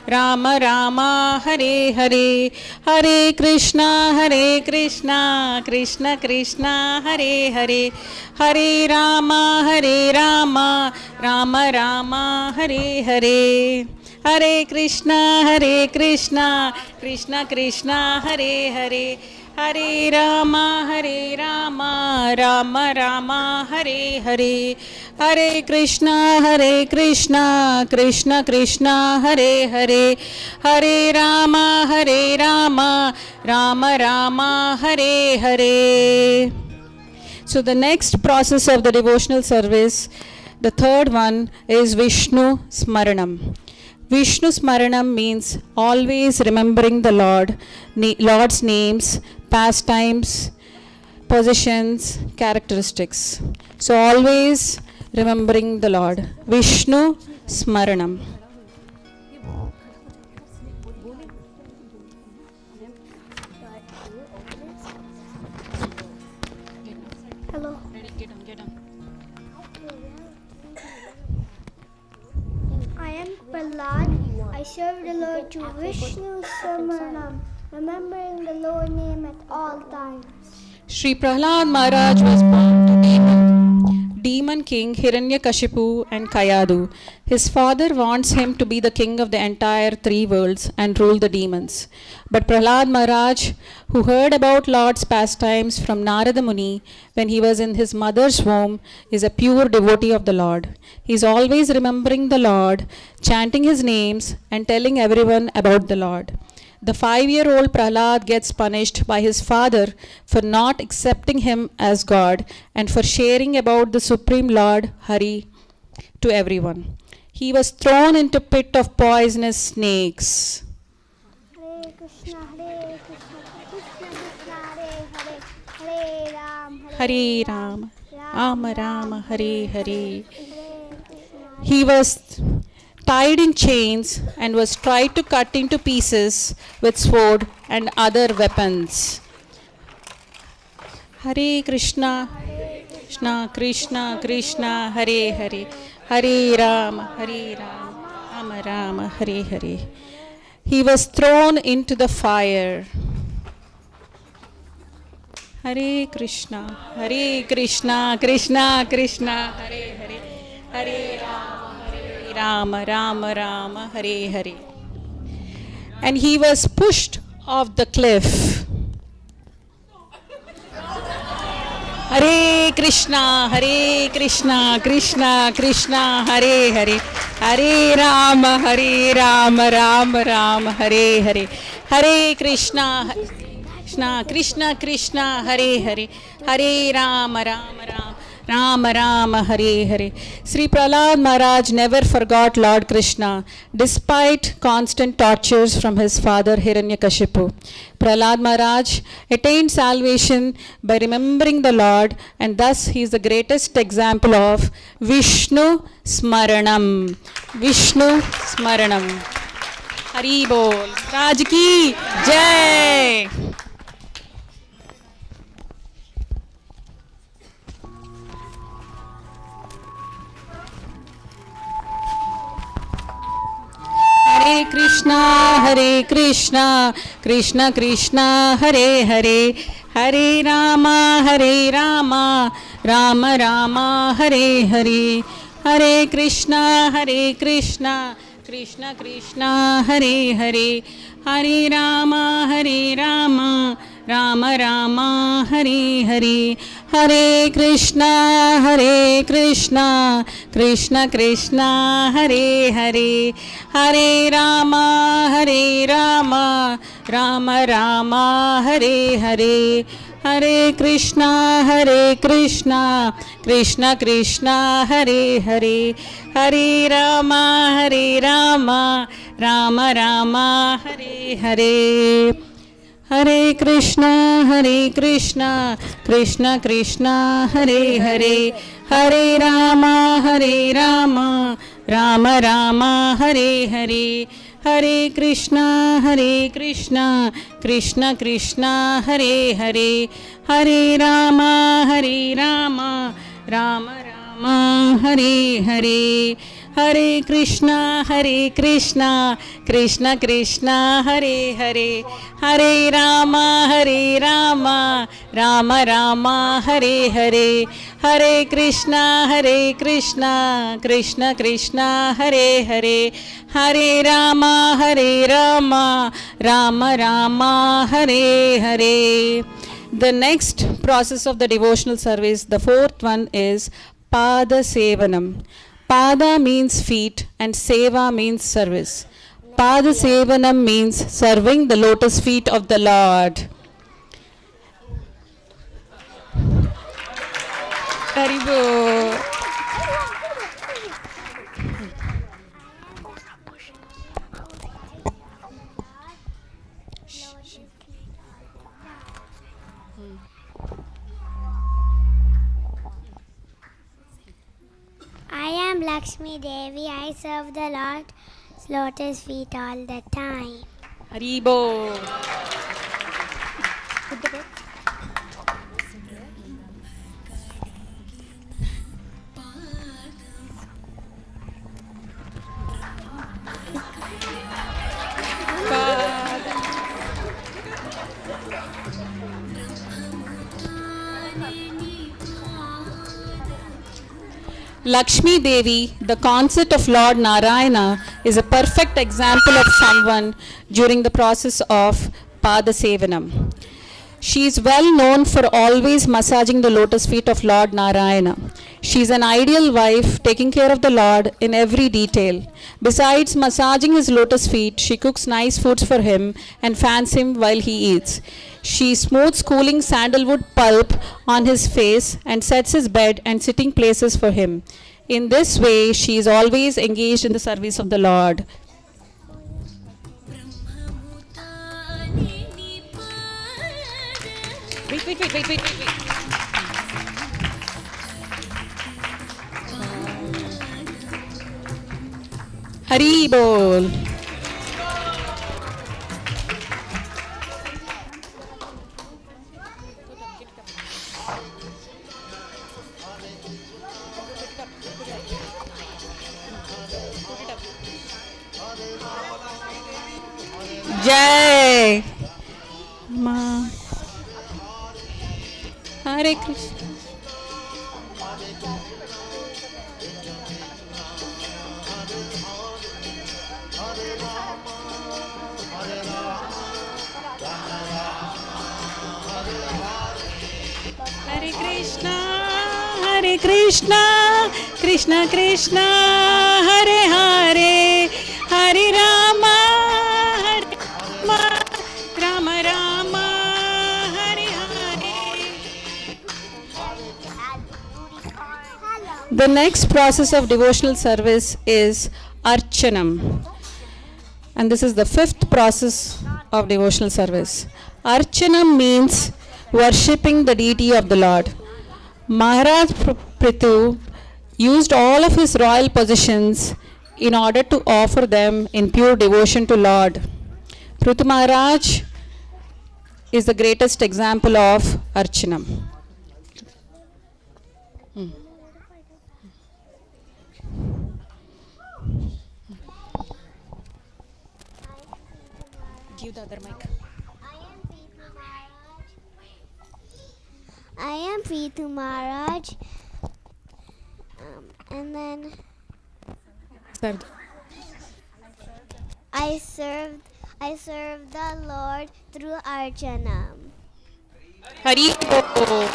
Speaker 6: Rama Rama, Hare Hare, Hare Krishna, Krishna Krishna, Hare Hare, Hare Rama, Rama Rama, Hare Hare, Hare Krishna, Krishna Krishna, Hare Hare, Hare Rama, Rama Rama, Hare Hare, Hare Krishna, Krishna Krishna, Hare Hare, Hare Rama, Rama Rama, Hare Hare. So the next process of the devotional service, the third one, is Vishnu Smaranam. Vishnu Smaranam means always remembering the Lord's names, pastimes, positions, characteristics. So always remembering the Lord. Vishnu Smaranam.
Speaker 10: Hello.
Speaker 6: Get on.
Speaker 10: I am Prahlad. I serve the Lord to Vishnu Samaranam, remembering the Lord name at all times.
Speaker 6: Sri Prahlad Maharaj was born to demon king Hiranyakashipu and Kayadu. His father wants him to be the king of the entire 3 worlds and rule the demons. But Prahlad Maharaj, who heard about Lord's pastimes from Narada Muni when he was in his mother's womb, is a pure devotee of the Lord. He is always remembering the Lord, chanting his names and telling everyone about the Lord. The 5-year-old Prahlad gets punished by his father for not accepting him as God and for sharing about the Supreme Lord Hari to everyone. He was thrown into a pit of poisonous snakes.
Speaker 10: Hare Krishna, Krishna Krishna, Hare Ram,
Speaker 6: Hare Rama, Rama Rama, Hare Hare.
Speaker 10: Krishna.
Speaker 6: He was tied in chains and was tried to cut into pieces with sword and other weapons. Hare Krishna, Krishna Krishna, Hare Hare, Hare Rama, Rama Rama, Hare Hare. He was thrown into the fire. Hare Krishna, Krishna Krishna, Hare Hare, Hare Rama, Rama Rama, Hare Hare. And he was pushed off the cliff. Hare Krishna, Krishna Krishna, Hare Hare, Hare Rama, Rama Rama, Hare Hare, Hare Krishna, Krishna, Hare Hare, Hare Rama, Rama, Hare Hare. Sri Prahlad Maharaj never forgot Lord Krishna despite constant tortures from his father Hiranyakashipu. Prahlad Maharaj attained salvation by remembering the Lord, and thus he is the greatest example of Vishnu Smaranam. Vishnu Smaranam. Hari Bol. Raj ki Jai. Hare Krishna, Krishna Krishna, Hare Hare, Hare Rama, Rama Rama, Hare Hare, Hare Krishna, Krishna Krishna, Hare Hare, Hare Rama, Rama Rama, Hare Hare, Hare Krishna, Krishna Krishna, Hare Hare, Hare Rama, Rama Rama, Hare Hare, Hare Krishna, Krishna Krishna, Hare Hare, Hare Rama, Rama Rama, Hare Hare. Hare Krishna, Krishna Krishna, Hare Hare, Hare Rama, Rama Rama, Hare Hare, Hare Krishna, Krishna Krishna, Hare Hare, Hare Rama, Rama Rama, Hare Hare, Hare Krishna, Krishna Krishna, Hare Hare, Hare Rama, Rama Rama, Hare Hare, Hare Krishna, Krishna Krishna, Hare Hare, Hare Rama, Rama Rama, Hare Hare. The next process of the devotional service, the fourth one, is Pada Sevanam. Pada means feet and Seva means service. Pada Sevanam means serving the lotus feet of the Lord. Haribo.
Speaker 10: I am Lakshmi Devi. I serve the Lord's lotus feet all the time.
Speaker 6: Haribo. Lakshmi Devi, the consort of Lord Narayana, is a perfect example of someone during the process of Pada Sevanam. She is well known for always massaging the lotus feet of Lord Narayana. She is an ideal wife, taking care of the Lord in every detail. Besides massaging his lotus feet, she cooks nice foods for him and fans him while he eats. She smooths cooling sandalwood pulp on his face and sets his bed and sitting places for him. In this way, she is always engaged in the service of the Lord. Wait. Hari Bol. Jai. Ma. Hare Krishna. Hare Krishna, Hare Krishna, Krishna Krishna, Hare Hare, Hare Rama, Hare Rama, Rama Rama, Hare Hare. The next process of devotional service is Archanam. And this is the fifth process of devotional service. Archanam means worshipping the deity of the Lord. Maharaj Prithu used all of his royal possessions in order to offer them in pure devotion to Lord. Prithu Maharaj is the greatest example of Archanam. Give the other mic.
Speaker 10: I am Prithu Maharaj. And then I served the Lord through Archanam.
Speaker 6: Hari Bol.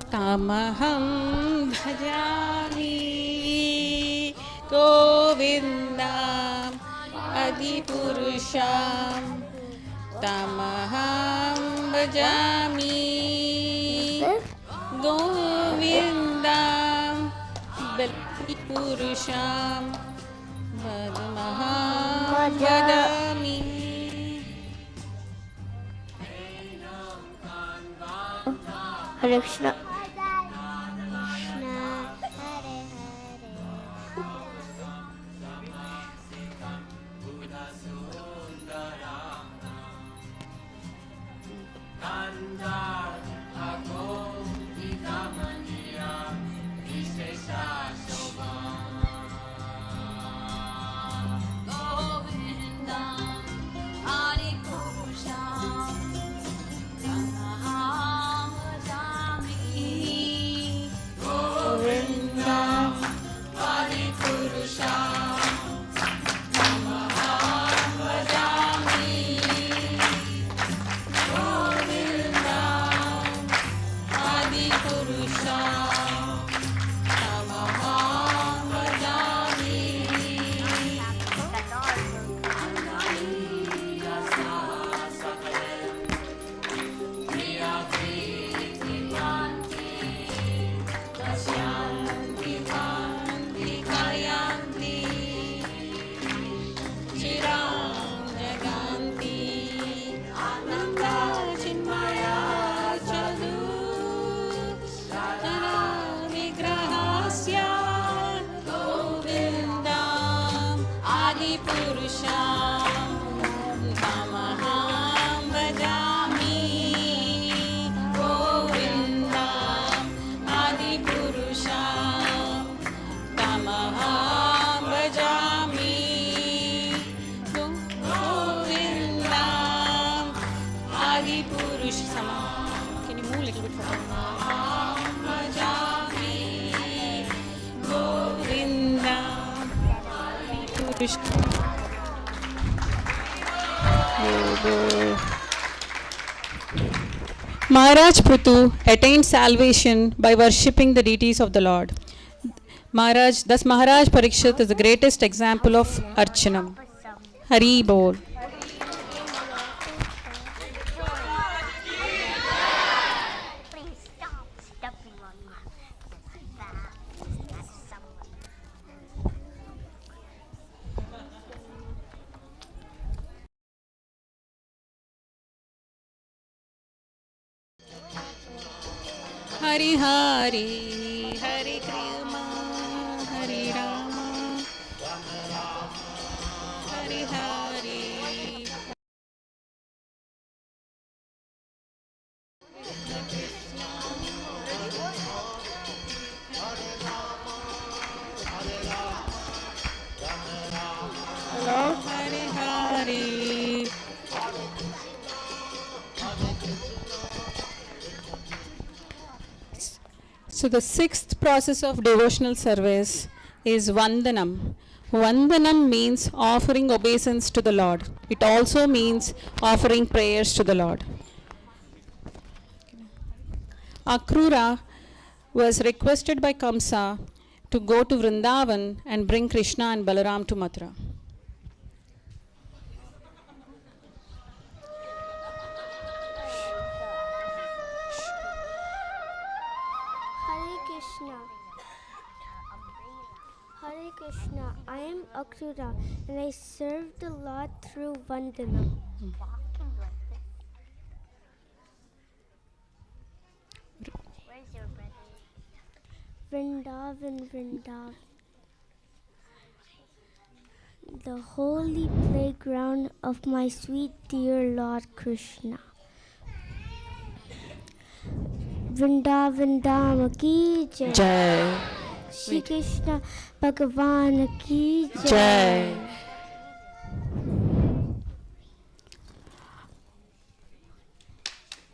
Speaker 6: Tamaham bhajami Govindam Adipurusham Tamaham bhajami Govindam Adipurusham Tamaham bhajami.
Speaker 10: Hare Krishna.
Speaker 6: Can you move a little bit forward? Maharaj Prithu attained salvation by worshipping the deities of the Lord. Thus Maharaj Parikshit is the greatest example of Archanam. Hari Bol.
Speaker 10: Please stop stepping on me. That's someone.
Speaker 6: Hari Hari, Hari Krishna, Hari Rama, Hari Hari. So the sixth process of devotional service is Vandanam. Vandanam means offering obeisance to the Lord. It also means offering prayers to the Lord. Akrura was requested by Kamsa to go to Vrindavan and bring Krishna and Balaram to Mathura.
Speaker 10: Hare Krishna. Hare Krishna. I am Akrura and I serve the Lord through Vandanam. Where's your brother? Vrindavan, Vrindavan. The holy playground of my sweet dear Lord Krishna. Vrindavan Dham ki jai.
Speaker 6: Jai.
Speaker 10: Shri Krishna Bhagavan ki jai.
Speaker 6: Jai.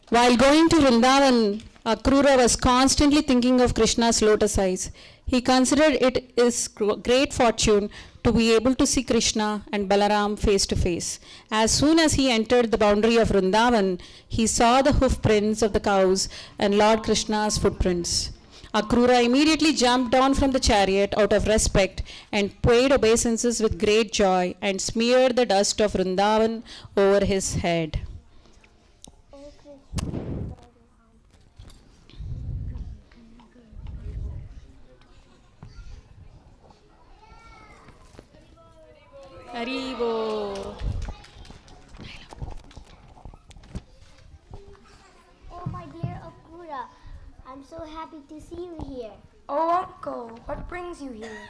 Speaker 6: While going to Vrindavan, Akrura was constantly thinking of Krishna's lotus eyes. He considered it his great fortune to be able to see Krishna and Balaram face to face. As soon as he entered the boundary of Vrindavan, he saw the hoof prints of the cows and Lord Krishna's footprints. Akrura immediately jumped down from the chariot out of respect and paid obeisances with great joy and smeared the dust of Vrindavan over his head. Haribo.
Speaker 10: Oh, my dear Akrura, I'm so happy to see you here.
Speaker 11: Oh, uncle, what brings you here?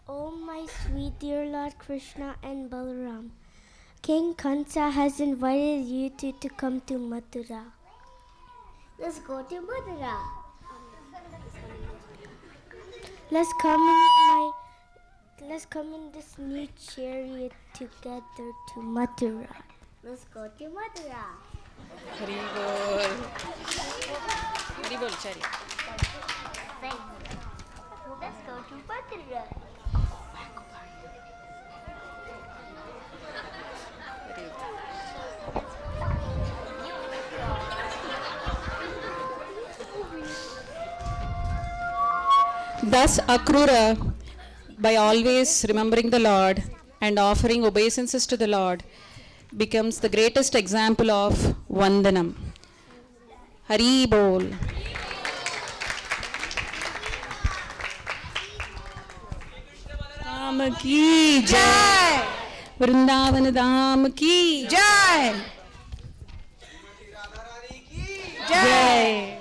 Speaker 10: Oh, my sweet dear Lord Krishna and Balaram, King Kansa has invited you two to come to Mathura. Let's go to Mathura. Let's come in this new chariot together to Mathura. Let's go to Mathura.
Speaker 6: Haribol. Haribol, chari.
Speaker 10: Let's go to Mathura.
Speaker 6: Thus, Akrura, by always remembering the Lord and offering obeisances to the Lord, becomes the greatest example of Vandanam. Hari Bol. Dham ki jai. Vrindavan Dham ki
Speaker 11: Jai!
Speaker 6: jai.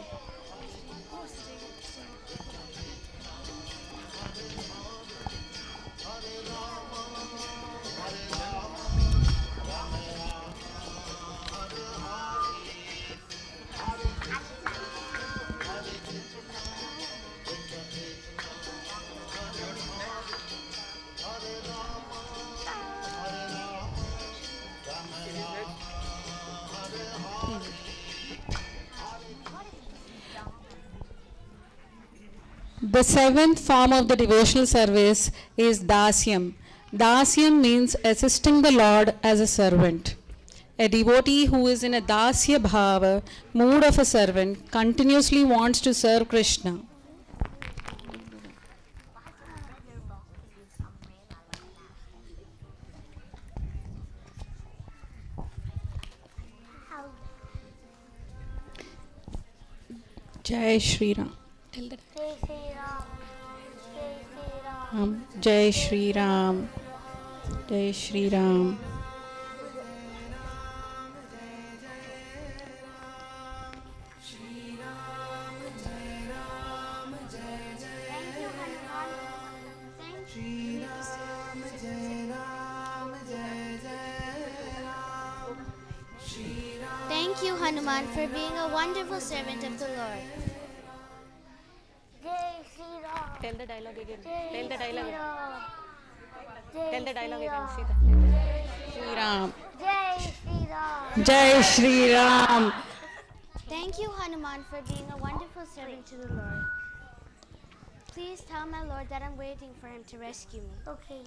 Speaker 6: The seventh form of the devotional service is Dasyam. Dasyam means assisting the Lord as a servant. A devotee who is in a Dasya Bhava, mood of a servant, continuously wants to serve Krishna. Jai Shri Ram. Jai Shri Ram. Jai Shri Ram.
Speaker 10: Thank you, Hanuman, for being a wonderful servant of the Lord. Jai Shri Ram.
Speaker 6: Tell the dialogue again.
Speaker 10: Jai
Speaker 6: Tell the dialogue
Speaker 10: Shri
Speaker 6: again.
Speaker 10: Ram.
Speaker 6: Tell the dialogue again.
Speaker 10: Ram.
Speaker 6: See that. Shri Ram.
Speaker 10: Jai Shri Ram.
Speaker 6: Jai Shri Ram.
Speaker 10: Thank you, Hanuman, for being a wonderful servant to the Lord. Please tell my Lord that I'm waiting for him to rescue me. Okay.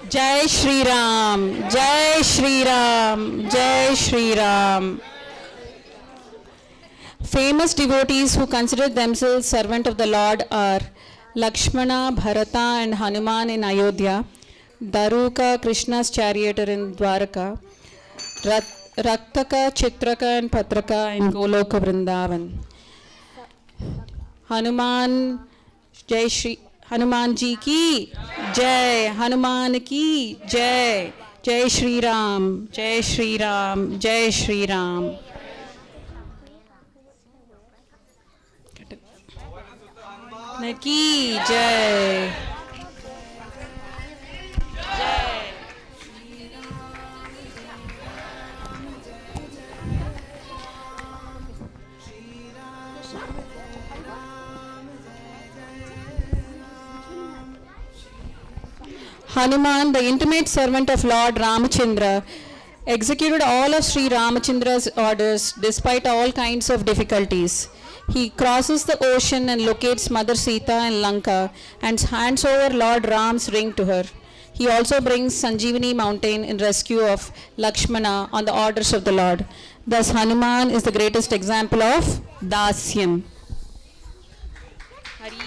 Speaker 6: Jai Shri Ram, Jai Shri Ram, Jai Shri Ram. Famous devotees who consider themselves servant of the Lord are Lakshmana, Bharata and Hanuman in Ayodhya, Daruka, Krishna's charioteer in Dwaraka, Raktaka, Chitraka and Patraka in Goloka Vrindavan. Hanuman, Jai Shri Hanuman ji ki Jai, Hanuman ki Jai, Jai Shri Ram, Jai Shri Ram, Jai Shri Ram. Ki Jai. Hanuman, the intimate servant of Lord Ramachandra, executed all of Sri Ramachandra's orders despite all kinds of difficulties. He crosses the ocean and locates Mother Sita in Lanka and hands over Lord Ram's ring to her. He also brings Sanjeevani mountain in rescue of Lakshmana on the orders of the Lord. Thus Hanuman is the greatest example of Dasyam. Hari.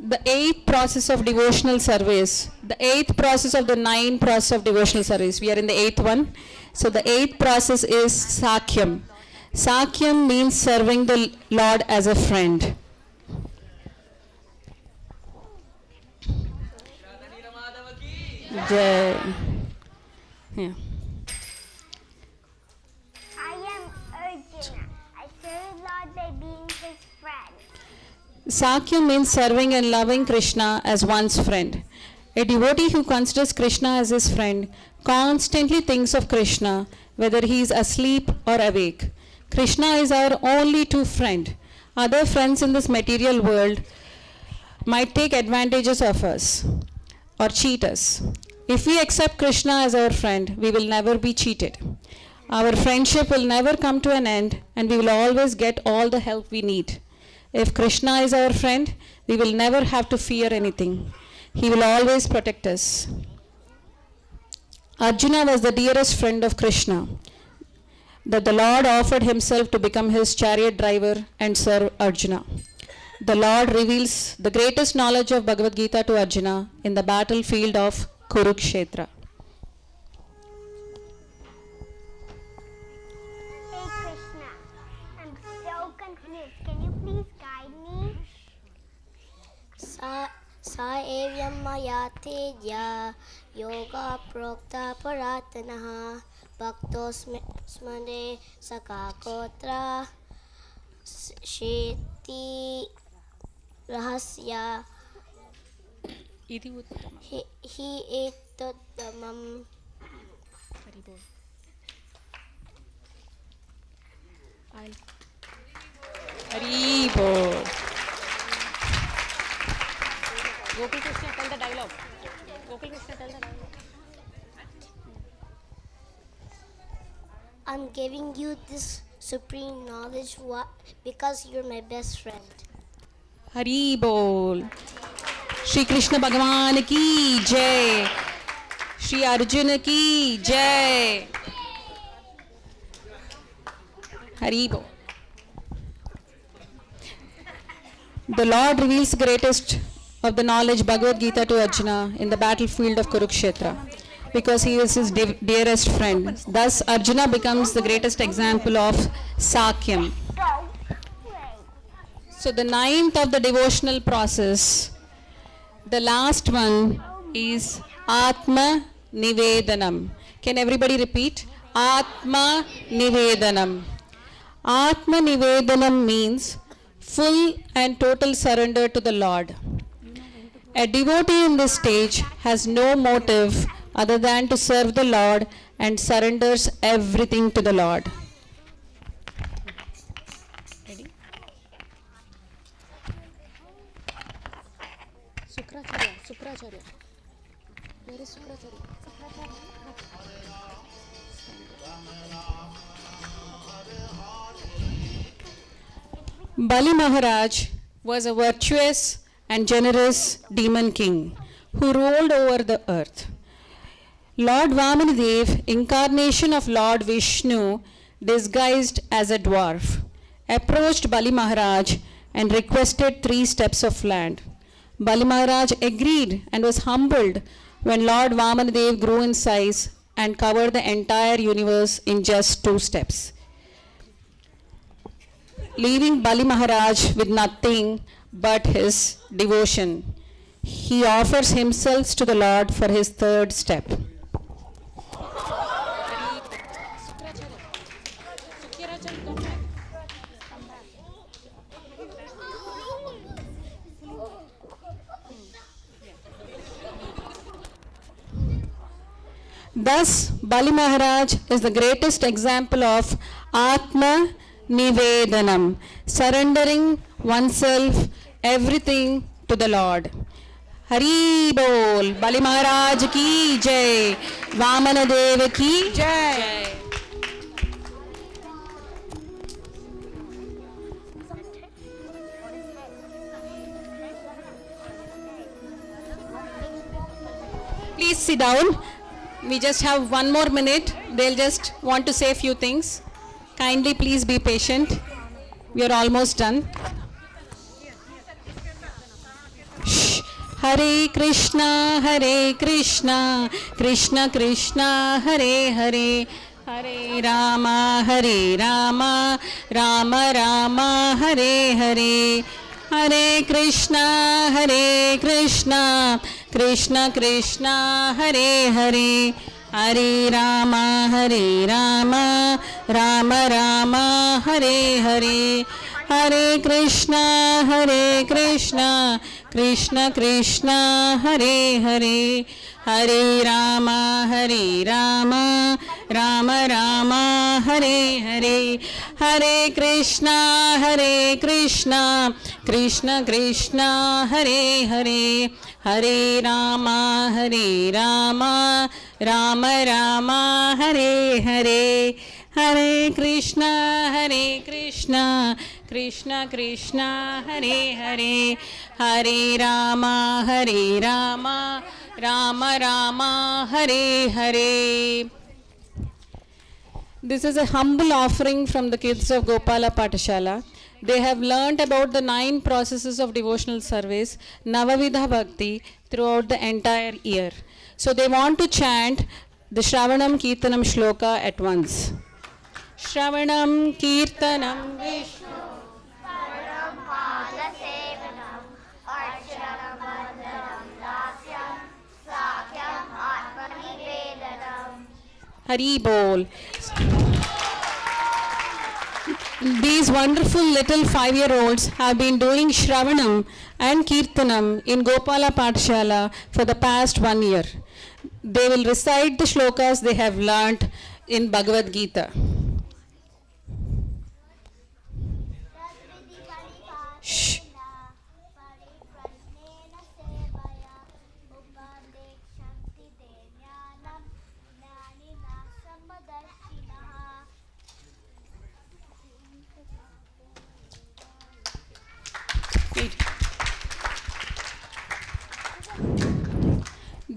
Speaker 6: The eighth process of devotional service, the eighth process of the 9 process of devotional service. We are in the 8th one. So the 8th process is Sakyam. Sakyam means serving the Lord as a friend. Jai. Yeah.
Speaker 10: I am Arjuna. I serve Lord by being his friend.
Speaker 6: Sakyam means serving and loving Krishna as one's friend. A devotee who considers Krishna as his friend constantly thinks of Krishna, whether he is asleep or awake. Krishna is our only true friend. Other friends in this material world might take advantages of us or cheat us. If we accept Krishna as our friend, we will never be cheated. Our friendship will never come to an end, and we will always get all the help we need. If Krishna is our friend, we will never have to fear anything. He will always protect us. Arjuna was the dearest friend of Krishna, that the Lord offered himself to become his chariot driver and serve Arjuna. The Lord reveals the greatest knowledge of Bhagavad Gita to Arjuna in the battlefield of Kurukshetra.
Speaker 10: Hey Krishna, I'm so confused. Can you please guide me? Sa evyam maya tejya yoga prokta paratanaha bhakto smane sakakotra sheti rahasya hi etottamam.
Speaker 6: Hari Bol. Gopal Krishna, tell the dialogue. Gopal Krishna, tell the dialogue.
Speaker 10: I'm giving you this supreme knowledge because you're my best friend.
Speaker 6: Hari Bol. Shri Krishna Bhagavan ki Jai. Shri Arjuna ki Jai. Hari Bol. The Lord reveals the greatest of the knowledge Bhagavad Gita to Arjuna in the battlefield of Kurukshetra because he is his dearest friend. Thus Arjuna becomes the greatest example of Sakyam. So the 9th of the devotional process, the last one is Atma Nivedanam. Can everybody repeat? Atma Nivedanam. Atma Nivedanam means full and total surrender to the Lord. A devotee in this stage has no motive other than to serve the Lord and surrenders everything to the Lord. Ready? Sukracharya. Where is Sukracharya? Bali Maharaj was a virtuous and generous demon king who ruled over the earth. Lord Vamanadev, incarnation of Lord Vishnu, disguised as a dwarf, approached Bali Maharaj and requested 3 steps of land. Bali Maharaj agreed and was humbled when Lord Vamanadev grew in size and covered the entire universe in just 2 steps, leaving Bali Maharaj with nothing but his devotion. He offers himself to the Lord for his 3rd step. Thus, Bali Maharaj is the greatest example of Atma Nivedanam, surrendering oneself, everything to the Lord. Hari Bol, Bali Maharaj ki jai, Vamanadev ki jai. Please sit down. We just have 1 more minute. They'll just want to say a few things. Kindly please be patient. We are almost done. Shh. Hare Krishna, Krishna Krishna, Hare Hare, Hare Rama, Rama Rama, Hare Hare. Hare Krishna, Krishna Krishna, Hare Hare, Hare Rama, Rama Rama, Hare Hare. Hare Krishna, Krishna Krishna, Hare Hare, Hare Rama, Rama Rama, Hare Hare. Hare Krishna, Krishna Krishna, Hare Hare, Hare Rama, Rama Rama, Hare Hare. Hare Krishna, Krishna Krishna, Hare Hare, Hare Rama, Rama Rama, Hare Hare. This is a humble offering from the kids of Gopala Patashala. They have learnt about the 9 processes of devotional service, Navavidha Bhakti, throughout the entire year. So they want to chant the Shravanam Kirtanam Shloka at once. Shravanam Kirtanam Vishnu Hari Bol. These wonderful little 5-year-olds have been doing Shravanam and Kirtanam in Gopala Patshala for the past 1 year. They will recite the shlokas they have learnt in Bhagavad Gita. Shh.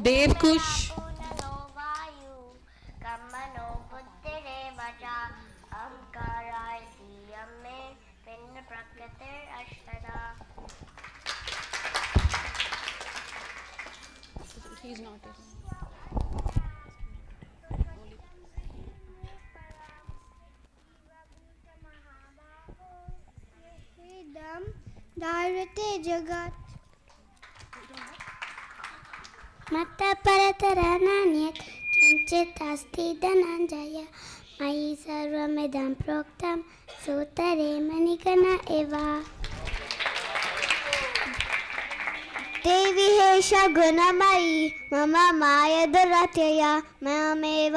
Speaker 6: Dev Kush. He's not
Speaker 10: Dharate Jagat Matta Paratarana Nyat Kinchit Asti Dhananjaya मयि सर्वमिदं प्रोक्तं सूतरे मणिगण एव देवी हेषा गुणमयी मम माया दुरत्यया मामेव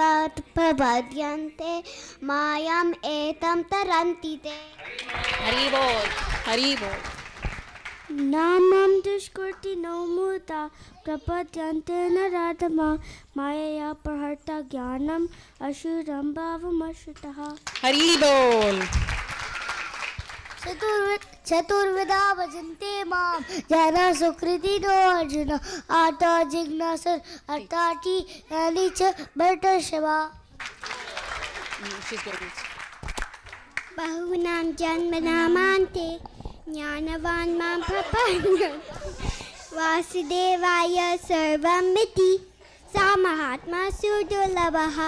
Speaker 10: प्रपद्यन्ते मायाम् एतं तरन्ति ते
Speaker 6: हरि बोल, हरि बोल.
Speaker 10: नामं दुष्कृति नो मुता प्रपद्यन्ते नराधमा मायया प्रहर्ता ज्ञानम् असुरं भावमश्रुतः
Speaker 6: हरि बोल.
Speaker 10: चतुर्विधा भजन्ते मां जना सुकृतिनो अर्जुन आर्ता जिज्ञासुर अर्थार्थी ज्ञानी च भट्टर्षभा बहूनां जन्मनामान्ते ज्ञानवान् मां प्रपन्नः वासुदेवाय सर्वमिति सा महात्मा सुदुर्लभः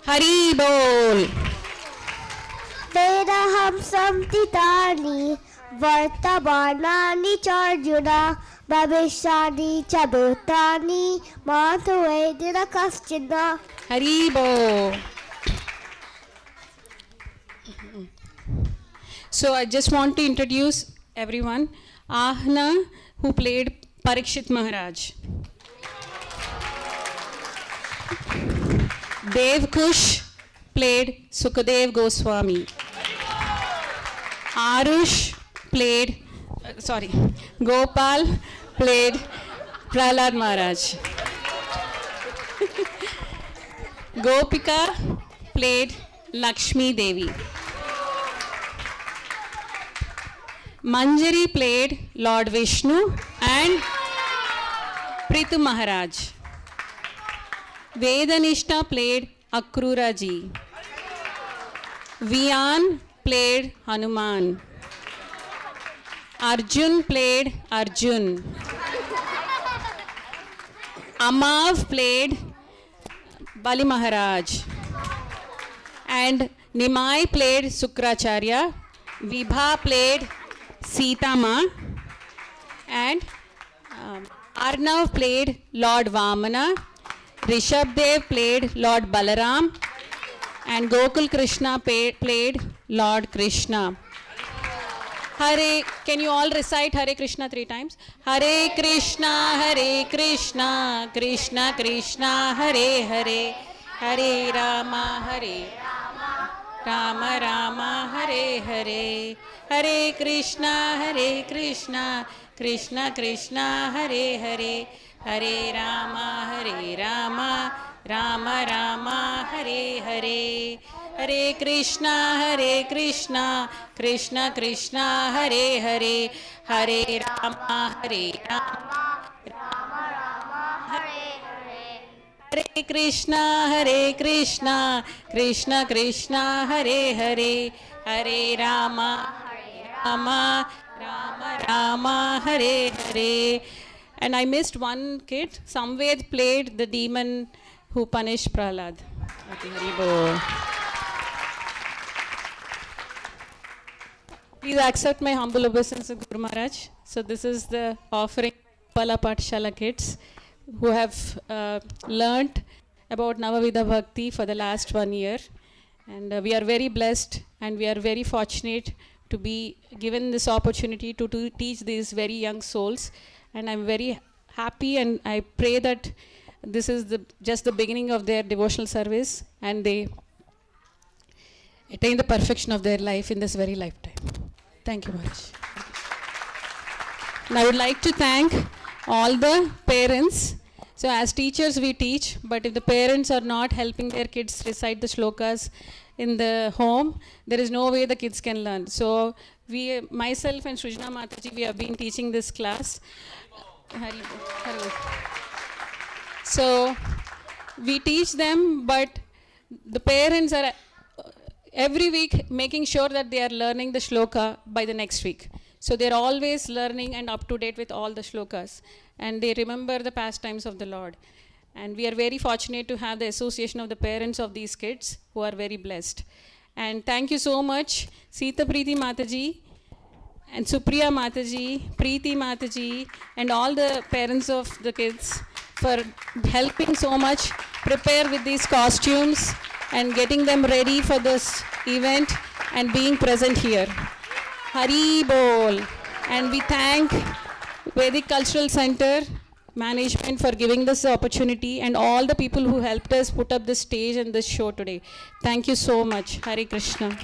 Speaker 6: हरि बोल.
Speaker 10: वेदहं संस्थितानि वर्तमानानि च अर्जुन भविष्यानि च भूतानि मातु वेदि न कश्चन
Speaker 6: हरि बोल. So I just want to introduce everyone. Ahna, who played Parikshit Maharaj. Dev Kush played Sukadev Goswami. Arush played, Gopal played Prahlad Maharaj. Gopika played Lakshmi Devi. Manjari played Lord Vishnu and Prithu Maharaj. Vedanishta played Akrura ji. Vian played Hanuman. Arjun played Arjun. Amav played Bali Maharaj. And Nimai played Sukracharya. Vibha played Sita Ma. And Arnav played Lord Vamana. Rishabdev played Lord Balaram. And Gokul Krishna played Lord Krishna. Hare, can you all recite Hare Krishna 3 times? Hare Krishna, Krishna Krishna, Hare Hare, Hare Rama, Rama Rama, Hare Hare, Hare Krishna, Krishna Krishna, Hare Hare, Hare Rama, Rama Rama, Hare Hare, Hare Krishna, Krishna Krishna, Hare Hare, Hare Rama, Rama Rama, Hare Hare, Hare Krishna, Krishna Krishna, Hare Hare, Hare Rama, Rama Rama, Hare Hare. And I missed one kid. Samved played the demon who punished Prahlad. Please accept my humble obeisance of Guru Maharaj. So this is the offering Pala Pathshala kids who have learnt about Navavidha Bhakti for the last 1 year. And we are very blessed and we are very fortunate to be given this opportunity to teach these very young souls. And I'm very happy and I pray that this is just the beginning of their devotional service and they attain the perfection of their life in this very lifetime. Thank you much. And I would like to thank all the parents. So as teachers we teach, but if the parents are not helping their kids recite the shlokas in the home, there is no way the kids can learn. So we, myself and Shrujna Mataji, we have been teaching this class. So we teach them, but the parents are every week making sure that they are learning the shloka by the next week. So they're always learning and up to date with all the shlokas. And they remember the pastimes of the Lord. And we are very fortunate to have the association of the parents of these kids who are very blessed. And thank you so much, Sita Preeti Mataji, and Supriya Mataji, Preeti Mataji, and all the parents of the kids for helping so much prepare with these costumes and getting them ready for this event and being present here. Hari Bol. And we thank Vedic Cultural Center management for giving this opportunity and all the people who helped us put up this stage and this show today. Thank you so much. Hare Krishna.